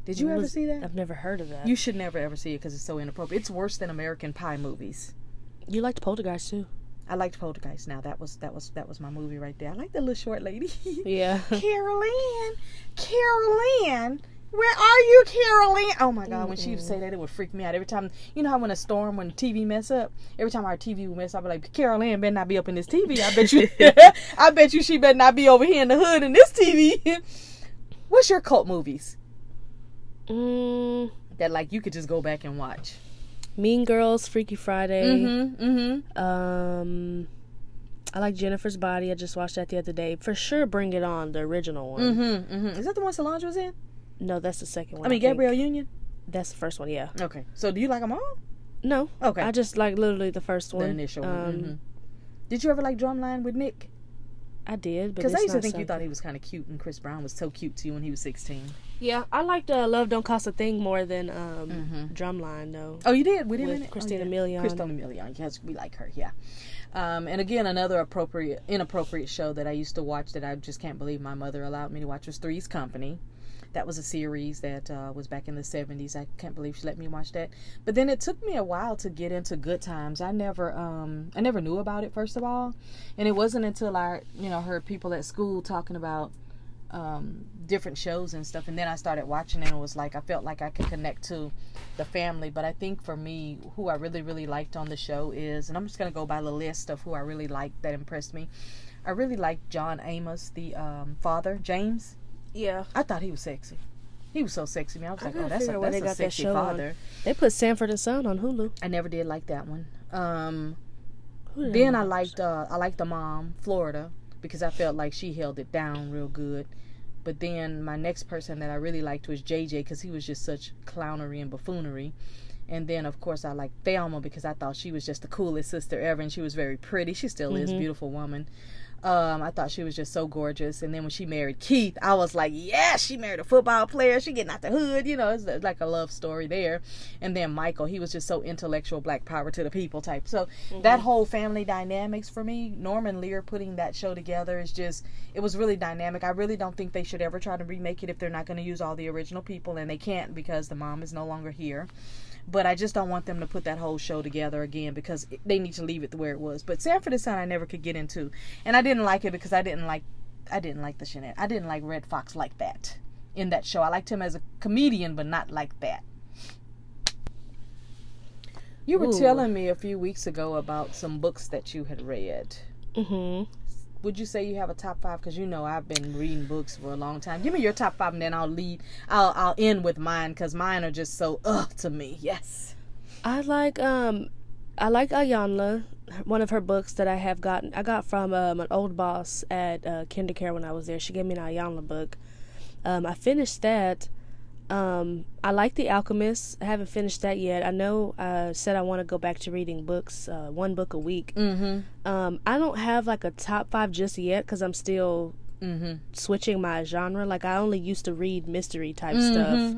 Did you ever see that? I've never heard of that. You should never ever see it because it's so inappropriate. It's worse than American Pie movies. You liked Poltergeist too. I liked Poltergeist. Now that was my movie right there. I like the little short lady. Yeah. Carol Ann, where are you, Carol Ann? Oh my God, when she would say that, it would freak me out every time. You know how when the TV mess up, every time our TV would mess up, I'd be like, Carol Ann better not be up in this TV. I bet you, I bet you she better not be over here in the hood in this TV. What's your cult movies that like you could just go back and watch? Mean Girls, Freaky Friday. I like Jennifer's Body. I just watched that the other day. For sure, Bring It On, the original one. Is that the one Solange was in? No, that's the second one. I mean, think. Gabrielle Union? That's the first one, yeah. Okay. So do you like them all? No. Okay. I just like literally the first one. The initial one. Did you ever like Drumline with Nick? I did, but Because I it's used to not think you something- thought he was kind of cute, and Chris Brown was so cute to you when he was 16. Yeah, I liked Love Don't Cost a Thing more than Drumline, though. Oh, you did? With him in With it? Christina yeah. Milian. Christina Milian. Yes, we like her, yeah. And again, another inappropriate show that I used to watch that I just can't believe my mother allowed me to watch was Three's Company. That was a series that was back in the 70s. I can't believe she let me watch that. But then it took me a while to get into Good Times. I never knew about it, first of all. And it wasn't until I, heard people at school talking about different shows and stuff. And then I started watching it and it was like, I felt like I could connect to the family. But I think for me, who I really, really liked on the show is, and I'm just going to go by the list of who I really liked that impressed me. I really liked John Amos, the father, James. Yeah. I thought he was sexy. He was so sexy to me. I was like, gotta oh, that's figure out where they a got that sexy show on. father. They put Sanford and Son on Hulu. I never did like that one. Who did Then I watch? liked the mom, Florida, because I felt like she held it down real good. But then my next person that I really liked was JJ because he was just such clownery and buffoonery. And then, of course, I liked Thelma because I thought she was just the coolest sister ever, and she was very pretty. She still is a beautiful woman. I thought she was just so gorgeous. And then when she married Keith, I was like, yes, she married a football player. She getting out the hood. It's like a love story there. And then Michael, he was just so intellectual, black power to the people type. So that whole family dynamics for me, Norman Lear putting that show together is just, it was really dynamic. I really don't think they should ever try to remake it if they're not going to use all the original people, and they can't because the mom is no longer here. But I just don't want them to put that whole show together again because they need to leave it where it was. But Sanford and Son I never could get into. And I didn't like it because I didn't like the Jeanette. I didn't like Red Fox like that in that show. I liked him as a comedian, but not like that. You were telling me a few weeks ago about some books that you had read. Would you say you have a top 5? Because I've been reading books for a long time. Give me your top 5 and then I'll end with mine because mine are just so to me. Yes. I like Ayanla. One of her books that I got from an old boss at Kindercare when I was there. She gave me an Ayanla book. I finished that. I like The Alchemist. I haven't finished that yet. I know I said I want to go back to reading books, one book a week. I don't have like a top 5 just yet because I'm still switching my genre. Like I only used to read mystery type stuff.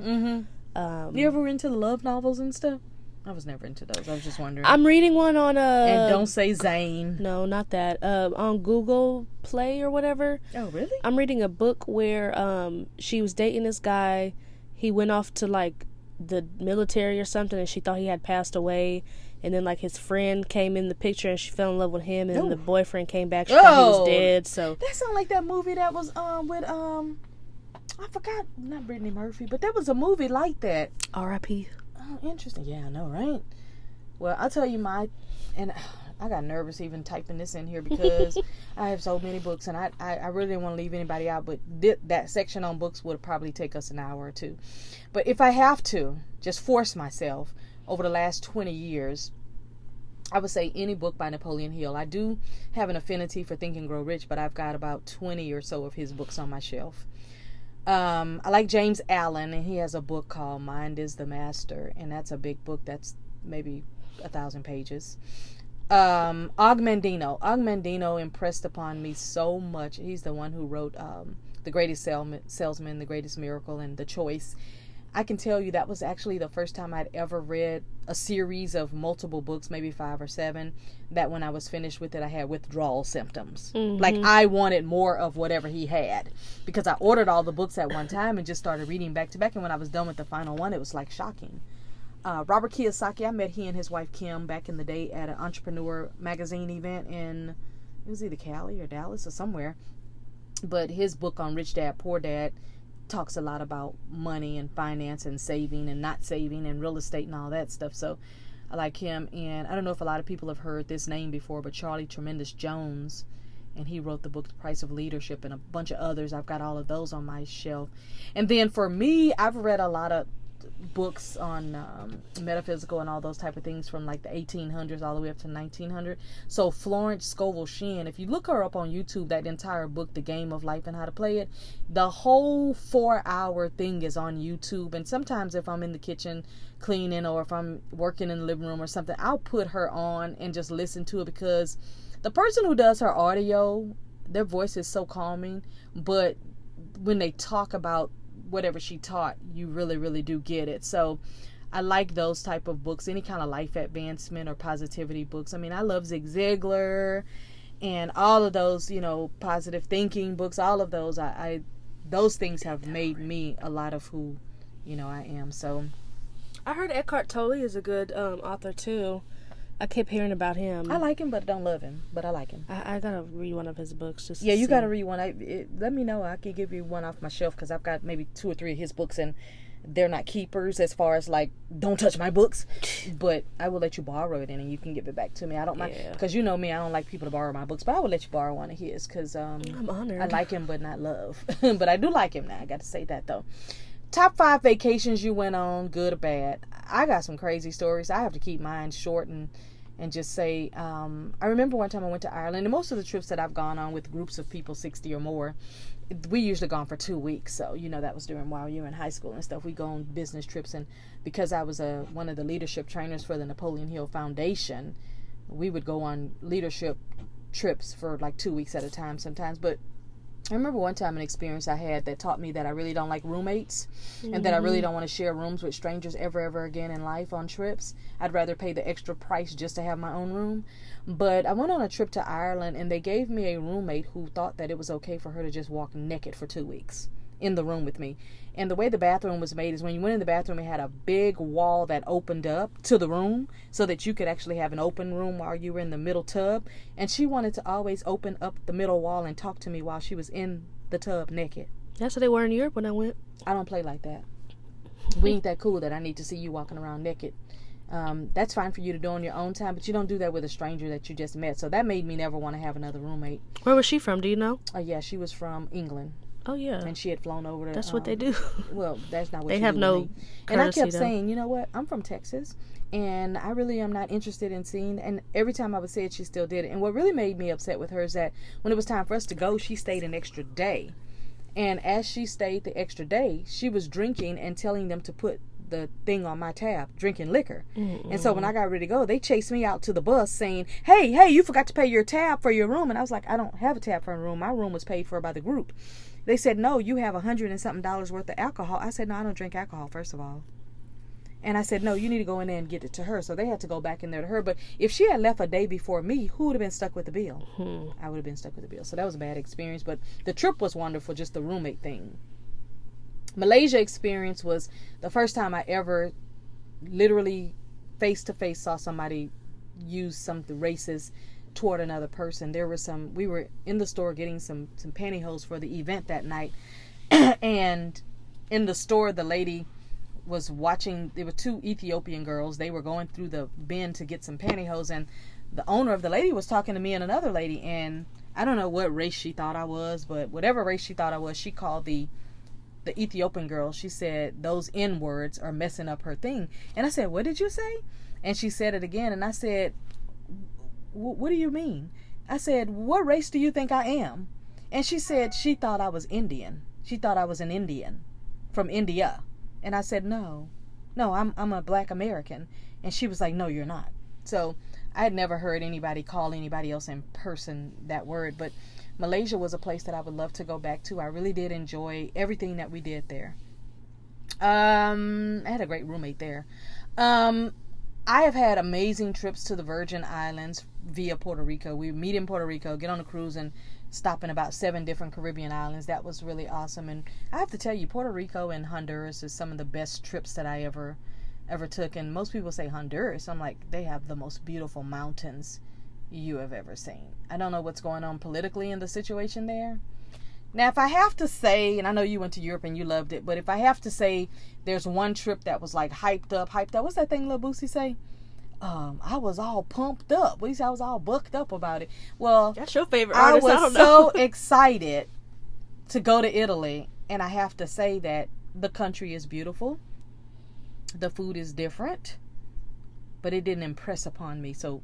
You ever into love novels and stuff? I was never into those. I was just wondering. I'm reading one on and don't say Zane. No, not that. On Google Play or whatever. Oh, really? I'm reading a book where she was dating this guy. He went off to like the military or something, and she thought he had passed away. And then like his friend came in the picture, and she fell in love with him. And then the boyfriend came back. She thought he was dead. So that sounds like that movie that was with I forgot, not Brittany Murphy, but there was a movie like that. R.I.P. Oh, interesting. Yeah, I know, right? Well, I'll tell you and I got nervous even typing this in here because I have so many books, and I really didn't want to leave anybody out, but that section on books would probably take us an hour or two. But if I have to just force myself over the last 20 years, I would say any book by Napoleon Hill. I do have an affinity for Think and Grow Rich, but I've got about 20 or so of his books on my shelf. I like James Allen, and he has a book called Mind is the Master, and that's a big book. That's maybe 1,000 pages. Og Mandino impressed upon me so much. He's the one who wrote The Greatest Salesman, The Greatest Miracle, and The Choice. I can tell you that was actually the first time I'd ever read a series of multiple books, maybe 5 or 7, that when I was finished with it, I had withdrawal symptoms. Like I wanted more of whatever he had, because I ordered all the books at one time and just started reading back to back. And when I was done with the final one, it was like shocking. Robert Kiyosaki, I met he and his wife Kim back in the day at an Entrepreneur magazine event in, it was either Cali or Dallas or somewhere. But his book on Rich Dad, Poor Dad talks a lot about money and finance and saving and not saving and real estate and all that stuff. So I like him. And I don't know if a lot of people have heard this name before, but Charlie Tremendous Jones, and he wrote the book The Price of Leadership and a bunch of others. I've got all of those on my shelf. And then for me, I've read a lot of books on metaphysical and all those type of things from like the 1800s all the way up to 1900. So Florence Scovel Shinn, if you look her up on YouTube, that entire book, The Game of Life and How to Play It, the whole 4-hour thing is on YouTube. And sometimes if I'm in the kitchen cleaning, or if I'm working in the living room or something, I'll put her on and just listen to it, because the person who does her audio, their voice is so calming, but when they talk about whatever she taught, you really, really do get it. So I like those type of books, any kind of life advancement or positivity books. I mean, I love Zig Ziglar and all of those, positive thinking books, all of those. Those things have made me a lot of who, I am. So I heard Eckhart Tolle is a good author too. I kept hearing about him. I like him, but don't love him. But I like him. I gotta read one of his books. You gotta read one. Let me know. I can give you one off my shelf, because I've got maybe 2 or 3 of his books, and they're not keepers as far as like don't touch my books. But I will let you borrow it, and you can give it back to me. I don't mind, because you know me. I don't like people to borrow my books, but I will let you borrow one of his, because I'm honored. I like him, but not love. But I do like him now. I got to say that though. Top 5 vacations you went on, good or bad. I got some crazy stories. I have to keep mine short and just say, I remember one time I went to Ireland, and most of the trips that I've gone on with groups of people, 60 or more, we usually gone for 2 weeks. So, that was while you were in high school and stuff. We go on business trips, and because I was one of the leadership trainers for the Napoleon Hill Foundation, we would go on leadership trips for like 2 weeks at a time sometimes. But I remember one time an experience I had that taught me that I really don't like roommates, and that I really don't want to share rooms with strangers ever again in life on trips. I'd rather pay the extra price just to have my own room. But I went on a trip to Ireland, and they gave me a roommate who thought that it was okay for her to just walk naked for 2 weeks in the room with me. And the way the bathroom was made is when you went in the bathroom, it had a big wall that opened up to the room so that you could actually have an open room while you were in the middle tub. And she wanted to always open up the middle wall and talk to me while she was in the tub naked. That's what they were in Europe when I went. I don't play like that. We ain't that cool that I need to see you walking around naked. That's fine for you to do on your own time, but you don't do that with a stranger that you just met. So that made me never want to have another roommate. Where was she from? Do you know? Yeah, she was from England. Oh yeah, and she had flown over to. that's what they do. Well, that's not what They she have do no with me. And I courtesy, kept though. saying, you know what? I'm from Texas, and I really am not interested in seeing. And every time I would say it, she still did it. And what really made me upset with her is that when it was time for us to go, she stayed an extra day. And as she stayed the extra day, she was drinking and telling them to put the thing on my tab, drinking liquor. And so when I got ready to go, they chased me out to the bus saying, hey, you forgot to pay your tab for your room. And I was like, I don't have a tab for a room. My room was paid for by the group. They said, no, you have $100 and something worth of alcohol. I said, no, I don't drink alcohol, first of all. And I said, no, you need to go in there and get it to her. So they had to go back in there to her. But if she had left a day before me, who would have been stuck with the bill? I would have been stuck with the bill. So that was a bad experience. But the trip was wonderful, just the roommate thing. Malaysia experience was the first time I ever literally face-to-face saw somebody use something racist toward another person. We were in the store getting some pantyhose for the event that night. And in the store, the lady was watching. There were two Ethiopian girls. They were going through the bin to get some pantyhose, and the owner of the lady was talking to me and another lady, and I don't know what race she thought I was, but whatever race she thought I was, she called the Ethiopian girl. She said those N words are messing up her thing. And I said, what did you say? And she said it again, and I said, what do you mean? I said, what race do you think I am? And she said she thought I was Indian. She thought I was an Indian from India. And I said, no, I'm a black American. And she was like, no, you're not. So I had never heard anybody call anybody else in person that word. But Malaysia was a place that I would love to go back to. I really did enjoy everything that we did there. I had a great roommate there. I have had amazing trips to the Virgin Islands via Puerto Rico. We meet in Puerto Rico, get on a cruise, and stop in about 7 different Caribbean islands. That was really awesome. And I have to tell you, Puerto Rico and Honduras is some of the best trips that I ever took. And most people say Honduras. I'm like, they have the most beautiful mountains you have ever seen. I don't know what's going on politically in the situation there. Now, if I have to say, and I know you went to Europe and you loved it, but if I have to say there's one trip that was like hyped up. What's that thing Lil Boosie say? I was all pumped up. I was all bucked up about it. Well, That's your favorite I artist. was so excited to go to Italy, and I have to say that the country is beautiful. The food is different, but it didn't impress upon me. So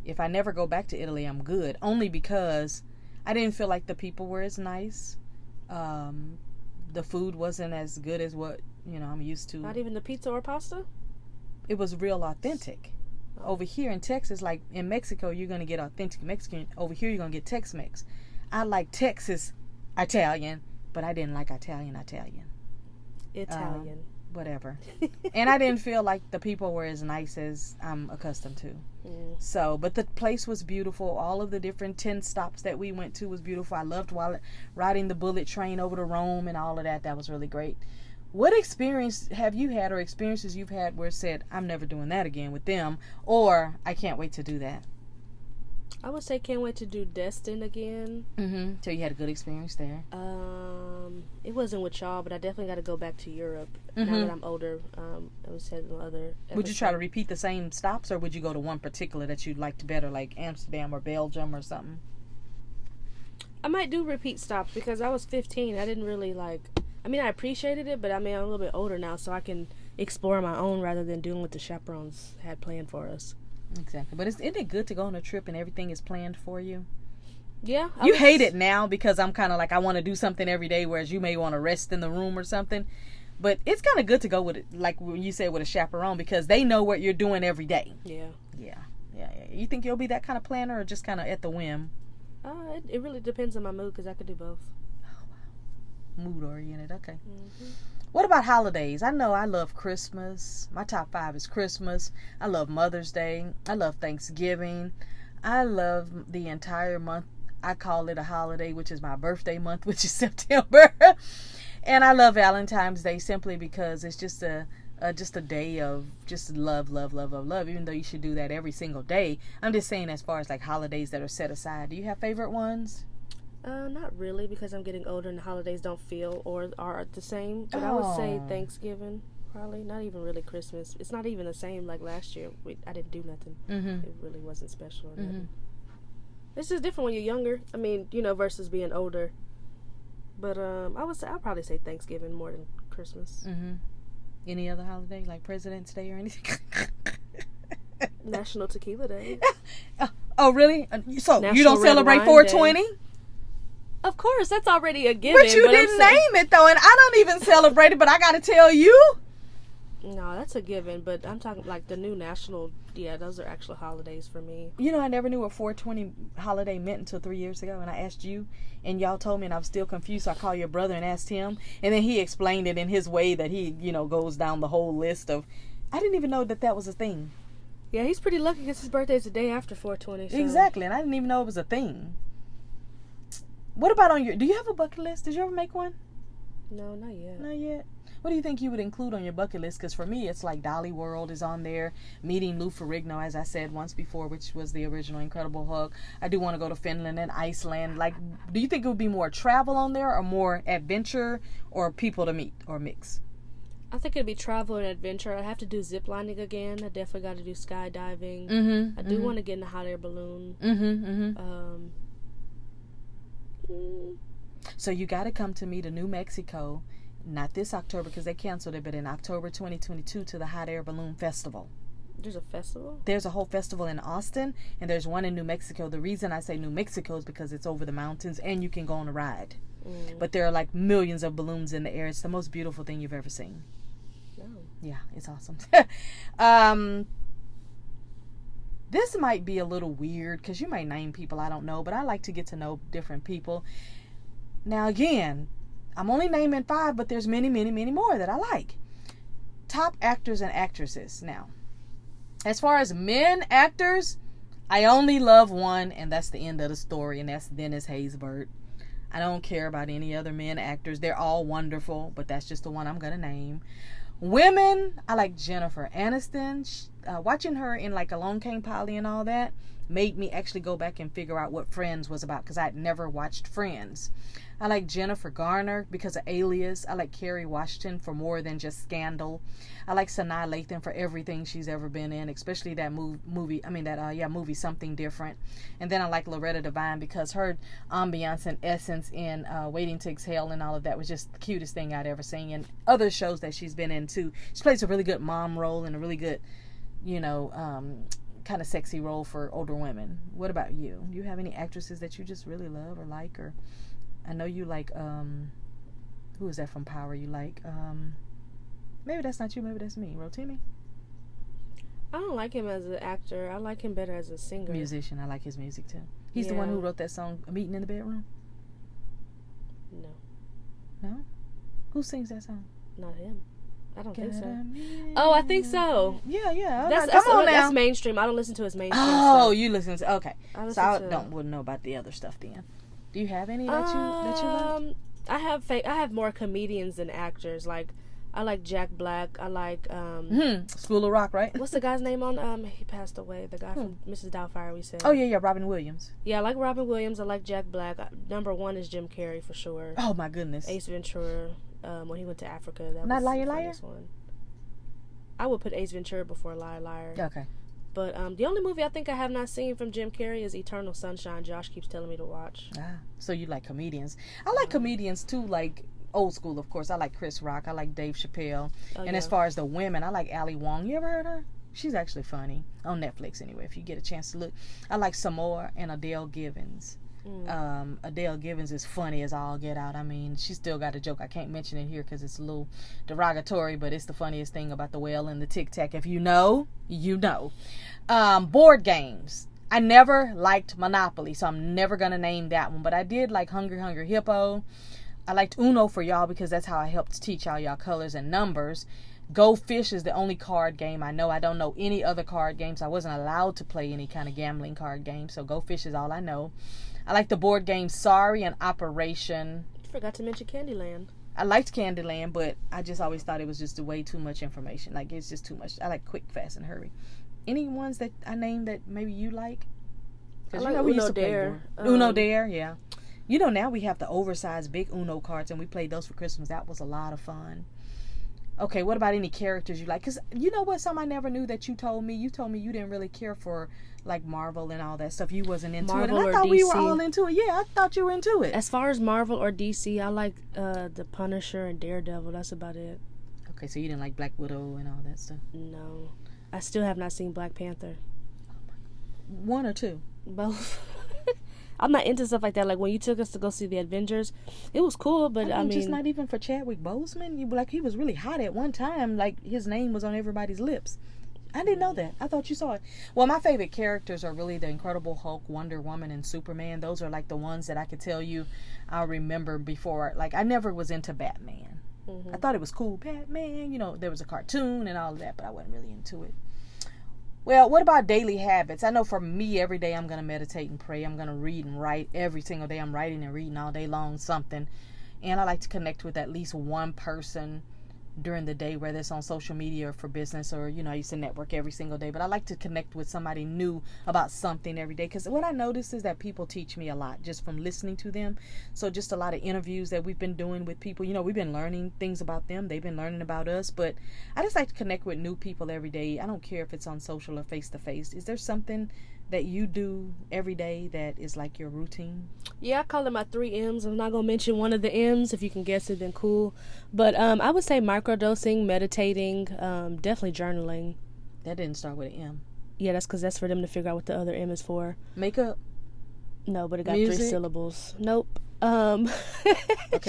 if I never go back to Italy, I'm good. Only because I didn't feel like the people were as nice. The food wasn't as good as what, I'm used to. Not even the pizza or pasta? It was real authentic. Over here in Texas, like in Mexico, you're going to get authentic Mexican. Over here, you're going to get Tex-Mex. I like Texas Italian, but I didn't like Italian. Italian. Whatever. And I didn't feel like the people were as nice as I'm accustomed to. So, but the place was beautiful. All of the different 10 stops that we went to was beautiful. I loved riding the bullet train over to Rome and all of that. That was really great. What experience have you had, or experiences you've had where it said, I'm never doing that again with them, or I can't wait to do that? I would say can't wait to do Destin again. So you had a good experience there. It wasn't with y'all, but I definitely got to go back to Europe now that I'm older. I was said in other. Would you try to repeat the same stops, or would you go to one particular that you liked better, like Amsterdam or Belgium or something? I might do repeat stops because I was 15. I didn't really I appreciated it, but I'm a little bit older now, so I can explore my own rather than doing what the chaperones had planned for us. Exactly. But isn't it good to go on a trip and everything is planned for you? Yeah. You hate it now because I'm kind of like, I want to do something every day, whereas you may want to rest in the room or something. But it's kind of good to go with it, like when you said with a chaperone, because they know what you're doing every day. Yeah. You think you'll be that kind of planner or just kind of at the whim? It really depends on my mood because I could do both. Mood oriented. Okay. What about holidays? I know I love Christmas. My top 5 is Christmas. I love Mother's Day. I love Thanksgiving. I love the entire month. I call it a holiday, which is my birthday month, which is September. And I love Valentine's Day simply because it's just a day of just love. Even though you should do that every single day. I'm just saying as far as like holidays that are set aside. Do you have favorite ones? Not really, because I'm getting older and the holidays don't feel or are the same. But I would say Thanksgiving, probably. Not even really Christmas. It's not even the same like last year. I didn't do nothing. It really wasn't special or nothing. It's just different when you're younger. Versus being older. But I'll probably say Thanksgiving more than Christmas. Mm-hmm. Any other holiday, like President's Day or anything? National Tequila Day. Oh, really? So National you don't Red celebrate Wine 420? Of course, that's already a given. But you didn't name it, though, and I don't even celebrate it, but I got to tell you. No, that's a given, but I'm talking like the new national, those are actual holidays for me. You know, I never knew what 420 holiday meant until 3 years ago, and I asked you, and y'all told me, and I was still confused, so I called your brother and asked him, and then he explained it in his way that he, goes down the whole list of, I didn't even know that was a thing. Yeah, he's pretty lucky because his birthday's the day after 420. So. Exactly, and I didn't even know it was a thing. What about do you have a bucket list? Did you ever make one? No, not yet. Not yet. What do you think you would include on your bucket list? Because for me, it's like Dolly World is on there. Meeting Lou Ferrigno, as I said once before, which was the original Incredible Hulk. I do want to go to Finland and Iceland. Like, do you think it would be more travel on there or more adventure or people to meet or mix? I think it'd be travel and adventure. I have to do zip lining again. I definitely got to do skydiving. Mm-hmm, I do want to get in a hot air balloon. Mm-hmm, mm-hmm. So you got to come to me to New Mexico. Not this October because they canceled it, but in October 2022 to the Hot Air Balloon Festival. There's a festival? There's a whole festival in Austin, and there's one in New Mexico. The reason I say New Mexico is because it's over the mountains, and you can go on a ride. But there are like millions of balloons in the air. It's the most beautiful thing you've ever seen. Oh. Yeah, it's awesome. This might be a little weird because you might name people I don't know, but I like to get to know different people. Now, again, I'm only naming 5, but there's many, many, many more that I like. Top actors and actresses. Now, as far as men actors, I only love one, and that's the end of the story, and that's Dennis Haysbert. I don't care about any other men actors. They're all wonderful, but that's just the one I'm going to name. Women, I like Jennifer Aniston. Watching her in like Alone Came Polly and all that made me actually go back and figure out what Friends was about because I had never watched Friends. I like Jennifer Garner because of Alias. I like Kerry Washington for more than just Scandal. I like Sanaa Lathan for everything she's ever been in, especially that movie Something Different. And then I like Loretta Devine because her ambiance and essence in Waiting to Exhale and all of that was just the cutest thing I'd ever seen. And other shows that she's been in too. She plays a really good mom role and a really good, kind of sexy role for older women. What about you? Do you have any actresses that you just really love or like? Or I know you like, who is that from Power you like? Maybe that's not you, maybe that's me. Rotimi? I don't like him as an actor. I like him better as a singer. Musician. I like his music too. He's the one who wrote that song, A Meeting in the Bedroom? No. No? Who sings that song? Not him. I don't think so. Oh, I think so. Yeah. Come on now. That's mainstream. I don't listen to his mainstream stuff. Oh, you listen to, okay. I wouldn't know about the other stuff then. Do you have any that you like? I have more comedians than actors. Like, I like Jack Black. I like School of Rock, right? What's the guy's name on? He passed away. The guy from Mrs. Doubtfire. We said. Oh yeah, Robin Williams. Yeah, I like Robin Williams. I like Jack Black. Number 1 is Jim Carrey for sure. Oh my goodness. Ace Ventura. When he went to Africa, that Not was Liar the Liar? funniest one. I would put Ace Ventura before Liar Liar. Okay. But the only movie I think I have not seen from Jim Carrey is Eternal Sunshine. Josh keeps telling me to watch. So you like comedians. I like comedians too, like old school, of course. I like Chris Rock. I like Dave Chappelle. As far as the women, I like Ali Wong. You ever heard her? She's actually funny. On Netflix anyway, if you get a chance to look. I like Samoa and Adele Givens. Adele Givens is funny as all get out. I mean, she still got a joke. I can't mention it here because it's a little derogatory, but it's the funniest thing about the whale and the Tic Tac. If you know, you know. Board games. I never liked Monopoly, so I'm never going to name that one. But I did like Hungry Hungry Hippo. I liked Uno for y'all because that's how I helped teach y'all colors and numbers. Go Fish is the only card game I know. I don't know any other card games. I wasn't allowed to play any kind of gambling card game, so Go Fish is all I know. I like the board game Sorry and Operation. You forgot to mention Candyland. I liked Candyland, but I just always thought it was just way too much information. Like, it's just too much. I like Quick, Fast, and Hurry. Any ones that I named that maybe you like? I like Uno Dare. Uno Dare, yeah. Now we have the oversized big Uno cards, and we played those for Christmas. That was a lot of fun. Okay, what about any characters you like? Because you know what? Some I never knew that you told me. You told me you didn't really care for like Marvel and all that stuff. You wasn't into Marvel it. And I or thought we were DC. all into it. Yeah, I thought you were into it. As far as Marvel or DC, I like the Punisher and Daredevil. That's about it. Okay, so you didn't like Black Widow and all that stuff? No. I still have not seen Black Panther. One or two? Both. I'm not into stuff like that. Like when you took us to go see the Avengers, it was cool, but I mean just not even for Chadwick Boseman. Like he was really hot at one time. Like his name was on everybody's lips. I didn't know that. I thought you saw it. Well, my favorite characters are really the Incredible Hulk, Wonder Woman, and Superman. Those are like the ones that I could tell you I'll remember before. Like I never was into Batman. I thought it was cool, Batman. You know, there was a cartoon and all of that, but I wasn't really into it. Well, what about daily habits? I know for me, every day I'm going to meditate and pray. I'm going to read and write. Every single day I'm writing and reading all day long something. And I like to connect with at least one person during the day, whether it's on social media or for business or, you know, I used to network every single day. But I like to connect with somebody new about something every day. Because what I notice is that people teach me a lot just from listening to them. So just a lot of interviews that we've been doing with people, you know, we've been learning things about them. They've been learning about us. But I just like to connect with new people every day. I don't care if it's on social or face-to-face. Is there something that you do every day that is like your routine? Yeah, I call it my 3 M's. I'm not going to mention one of the M's. If you can guess it, then cool. But I would say microdosing, meditating, definitely journaling. That didn't start with an M. Yeah, that's because that's for them to figure out what the other M is for. Makeup? No, but it got Music? 3 syllables. Nope. Okay,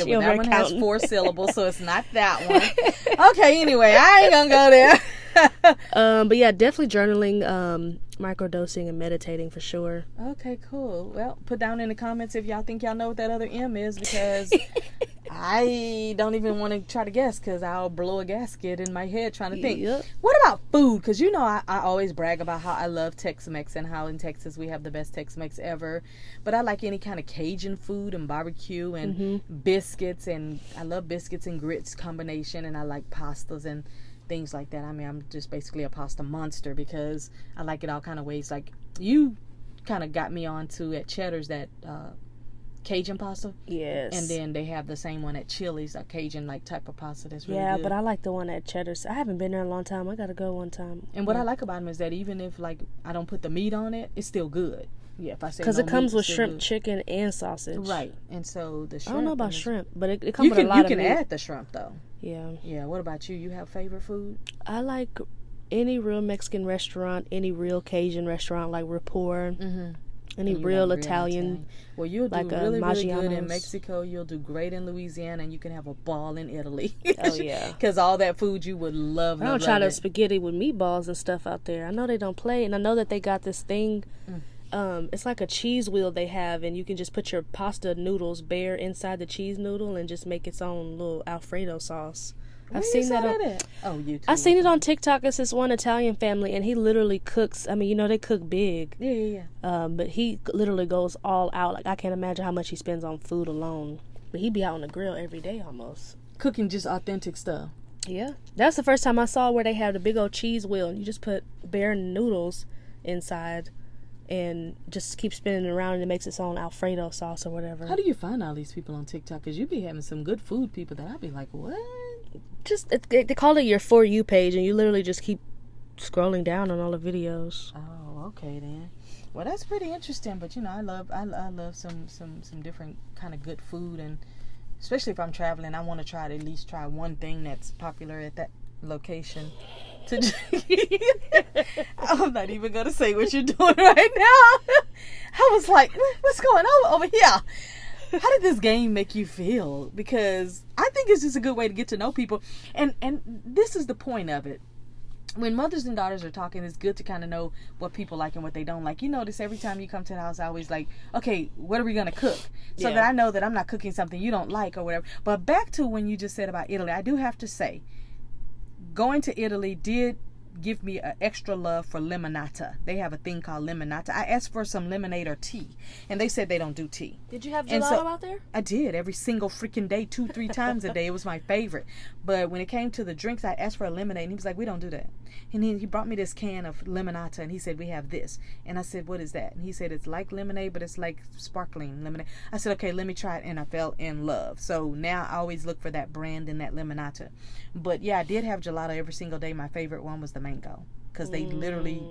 She well, that over one counting. has 4 syllables, so it's not that one. Okay, anyway, I ain't gonna go there. But yeah, definitely journaling, microdosing, and meditating for sure. Okay, cool. Well, put down in the comments if y'all think y'all know what that other M is, because I don't even want to try to guess, because I'll blow a gasket in my head trying to think. Yep. What about food? Because you know I always brag about how I love Tex-Mex and how in Texas we have the best Tex-Mex ever. But I like any kind of Cajun food and barbecue and biscuits, and I love biscuits and grits combination, and I like pastas and things like that. I mean, I'm just basically a pasta monster because I like it all kind of ways. Like you kind of got me onto at Cheddar's that Cajun pasta. Yes. And then they have the same one at Chili's, a Cajun like type of pasta that's really Yeah, good. but I like the one at Cheddar's. I haven't been there in a long time. I gotta go one time. And what I like about them is that even if like I don't put the meat on it, it's still good. Yeah, if I say Because no it comes meat, with it's still shrimp, good. chicken, and sausage. Right. And so the shrimp. I don't know about and the- shrimp, but it comes You with a can lot of meat. add the shrimp though. Yeah. Yeah. What about you? You have favorite food? I like any real Mexican restaurant, any real Cajun restaurant like Rapport, any And you real like Italian. Well, you'll do like, really good in Maggiano's. Mexico. You'll do great in Louisiana, and you can have a ball in Italy. Oh, yeah. Because all that food you would love. I don't love, try love to it. spaghetti with meatballs and stuff out there. I know they don't play, and I know that they got this thing. It's like a cheese wheel they have, and you can just put your pasta noodles bare inside the cheese noodle and just make its own little Alfredo sauce. I've Where you seen that. saw at? Oh, YouTube. I seen it on TikTok. It's this one Italian family, and he literally cooks. I mean, you know, they cook big. Yeah. But he literally goes all out. Like, I can't imagine how much he spends on food alone. But he be out on the grill every day almost. Cooking just authentic stuff. Yeah. That's the first time I saw where they have the big old cheese wheel, and you just put bare noodles inside and just keep spinning it around, and it makes its own Alfredo sauce or whatever. How do you find all these people on TikTok? Because you be having some good food people that I'd be like, what? Just they call it your For You page, and you literally just keep scrolling down on all the videos. Oh, okay then. Well, that's pretty interesting. But you know, I love some different kind of good food, and especially if I'm traveling, I want to try to at least try one thing that's popular at that location. I'm not even gonna say what you're doing right now. I was like, what's going on over here? How did this game make you feel? Because I think it's just a good way to get to know people, and this is the point of it. When mothers and daughters are talking, it's good to kind of know what people like and what they don't like. You notice every time you come to the house, I always like, okay, what are we gonna cook? So Yeah. that I know that I'm not cooking something you don't like or whatever. But back to when you just said about Italy, I do have to say, going to Italy did give me an extra love for limonata. They have a thing called limonata. I asked for some lemonade or tea, and they said they don't do tea. Did you have And gelato so- out there? I did every single freaking day, 2-3 times a day. It was my favorite. But when it came to the drinks, I asked for a lemonade, and he was like, "We don't do that." And he brought me this can of limonata, and he said, we have this. And I said, what is that? And he said, it's like lemonade, but it's like sparkling lemonade. I said, okay, let me try it. And I fell in love. So now I always look for that brand in that limonata. But yeah, I did have gelato every single day. My favorite one was the mango, because they literally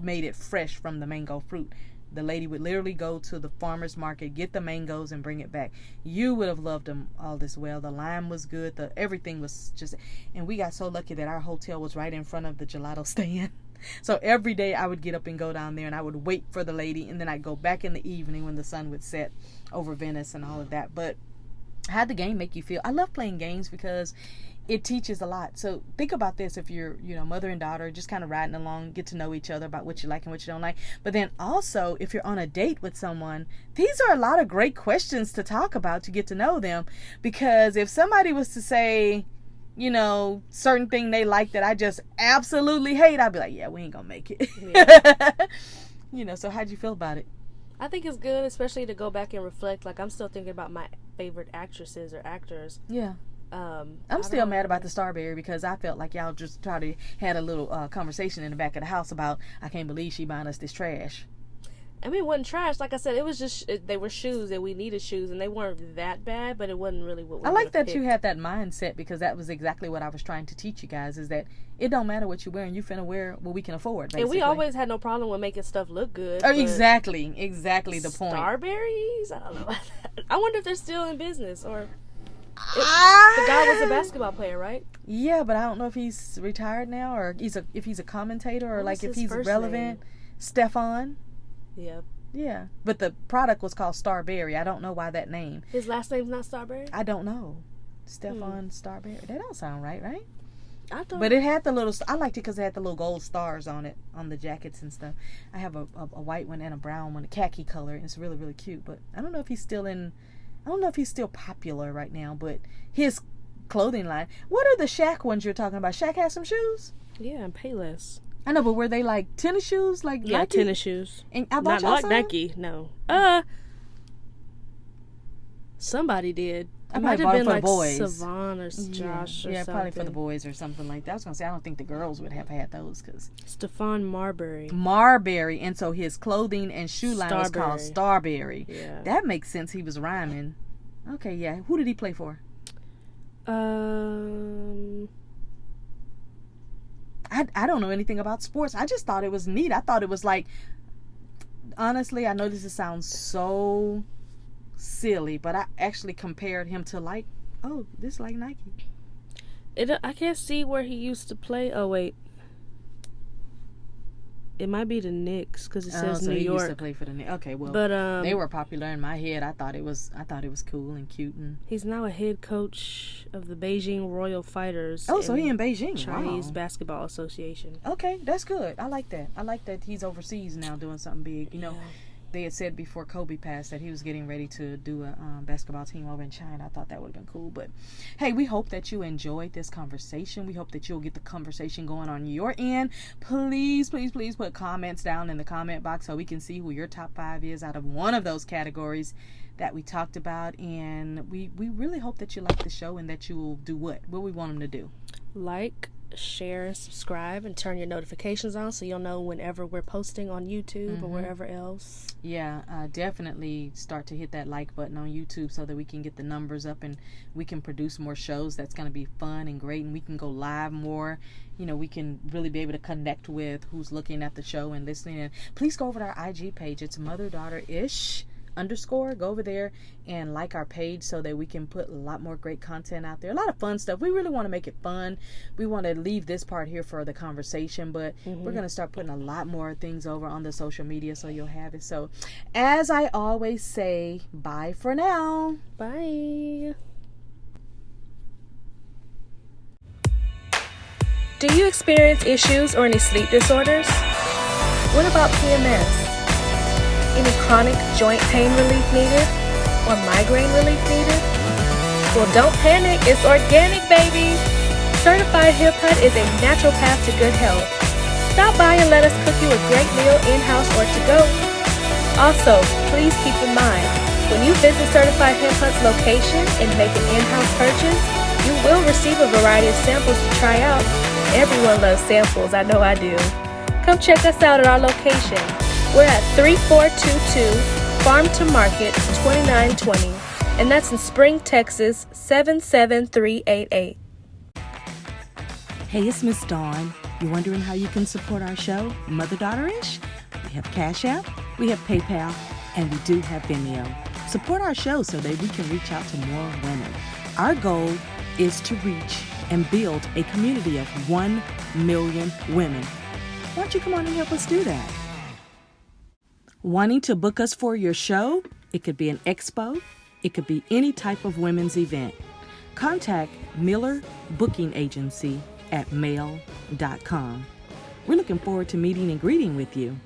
made it fresh from the mango fruit. The lady would literally go to the farmer's market, get the mangoes, and bring it back. You would have loved them all as well. The lime was good. Everything was just... And we got so lucky that our hotel was right in front of the gelato stand. So every day I would get up and go down there, and I would wait for the lady, and then I'd go back in the evening when the sun would set over Venice and all of that. But how'd the game make you feel? I love playing games because it teaches a lot. So think about this: if you're, mother and daughter, just kind of riding along, get to know each other about what you like and what you don't like. But then also, if you're on a date with someone, these are a lot of great questions to talk about to get to know them. Because if somebody was to say, certain thing they like that I just absolutely hate, I'd be like, yeah, we ain't gonna make it. Yeah. So how'd you feel about it? I think it's good, especially to go back and reflect. Like, I'm still thinking about my favorite actresses or actors. Yeah. I'm still mad about the Starberry, because I felt like y'all just had a little conversation in the back of the house about, I can't believe she buying us this trash. I mean, it wasn't trash. Like I said, it was just, they were shoes, and we needed shoes, and they weren't that bad, but it wasn't really what we I like that picked. you had that mindset, because that was exactly what I was trying to teach you guys, is that it don't matter what you're wearing, you finna wear what we can afford, basically. And we always had no problem with making stuff look good. Oh, exactly the point. Starberries? I don't know about that. I wonder if they're still in business, or... the guy was a basketball player, right? Yeah, but I don't know if he's retired now, or if he's a commentator, or like if he's relevant. Name? Stefan. Yep. Yeah, but the product was called Starberry. I don't know why that name. His last name's not Starberry? I don't know. Stefan Starberry. That don't sound right? I thought. But it had the little... I liked it because it had the little gold stars on it, on the jackets and stuff. I have a white one and a brown one, a khaki color, and it's really, really cute. But I don't know if he's still in... I don't know if he's still popular right now, but his clothing line... What are the Shaq ones you're talking about? Shaq has some shoes? Yeah, and Payless. I know, but were they like tennis shoes? Like yeah, Nike? Tennis shoes. And I bought Not like some? Nike, no. Somebody did. I It might might have have bought it been for the like boys. Savon or Josh or yeah, something. probably for the boys or something like that. I was going to say, I don't think the girls would have had those, because... Stefan Marbury. And so his clothing and shoe line was called Starberry. Yeah. That makes sense. He was rhyming. Okay, yeah. Who did he play for? I don't know anything about sports. I just thought it was neat. I thought it was like... Honestly, I know this sounds so silly, but I actually compared him to like... Oh, this is like Nike. I can't see where he used to play. Oh, wait. It might be the Knicks, because it says so New he York. used to play for the Knicks. Okay, well, but they were popular in my head. I thought it was cool and cute. And he's now a head coach of the Beijing Royal Fighters. oh, so he in Beijing. Chinese Wow. Basketball Association. Okay, that's good. I like that. I like that he's overseas now doing something big. They had said before Kobe passed that he was getting ready to do a basketball team over in China. I thought that would have been cool. But, hey, we hope that you enjoyed this conversation. We hope that you'll get the conversation going on your end. Please, please, please put comments down in the comment box so we can see who your top 5 is out of one of those categories that we talked about. And we really hope that you like the show and that you will do what we want them to do. Like, share, and subscribe, and turn your notifications on so you'll know whenever we're posting on YouTube or wherever else. Yeah, definitely start to hit that like button on YouTube so that we can get the numbers up and we can produce more shows. That's going to be fun and great, and we can go live more. We can really be able to connect with who's looking at the show and listening. And please go over to our IG page. It's mother-daughter-ish _ go over there and like our page so that we can put a lot more great content out there, a lot of fun stuff. We really want to make it fun. We want to leave this part here for the conversation, but we're going to start putting a lot more things over on the social media so you'll have it. So as I always say, bye for now. Bye. Do you experience issues or any sleep disorders? What about PMS? Any chronic joint pain relief needed? Or migraine relief needed? Well, don't panic, it's organic, baby! Certified Hip Hut is a natural path to good health. Stop by and let us cook you a great meal in-house or to go. Also, please keep in mind, when you visit Certified Hip Hut's location and make an in-house purchase, you will receive a variety of samples to try out. Everyone loves samples, I know I do. Come check us out at our location. We're at 3422 Farm to Market 2920, and that's in Spring, Texas 77388. Hey, it's Miss Dawn. You wondering how you can support our show, Mother-Daughter-ish? We have Cash App, we have PayPal, and we do have Vimeo. Support our show so that we can reach out to more women. Our goal is to reach and build a community of 1 million women. Why don't you come on and help us do that? Wanting to book us for your show? It could be an expo. It could be any type of women's event. Contact Miller Booking Agency at mail.com. We're looking forward to meeting and greeting with you.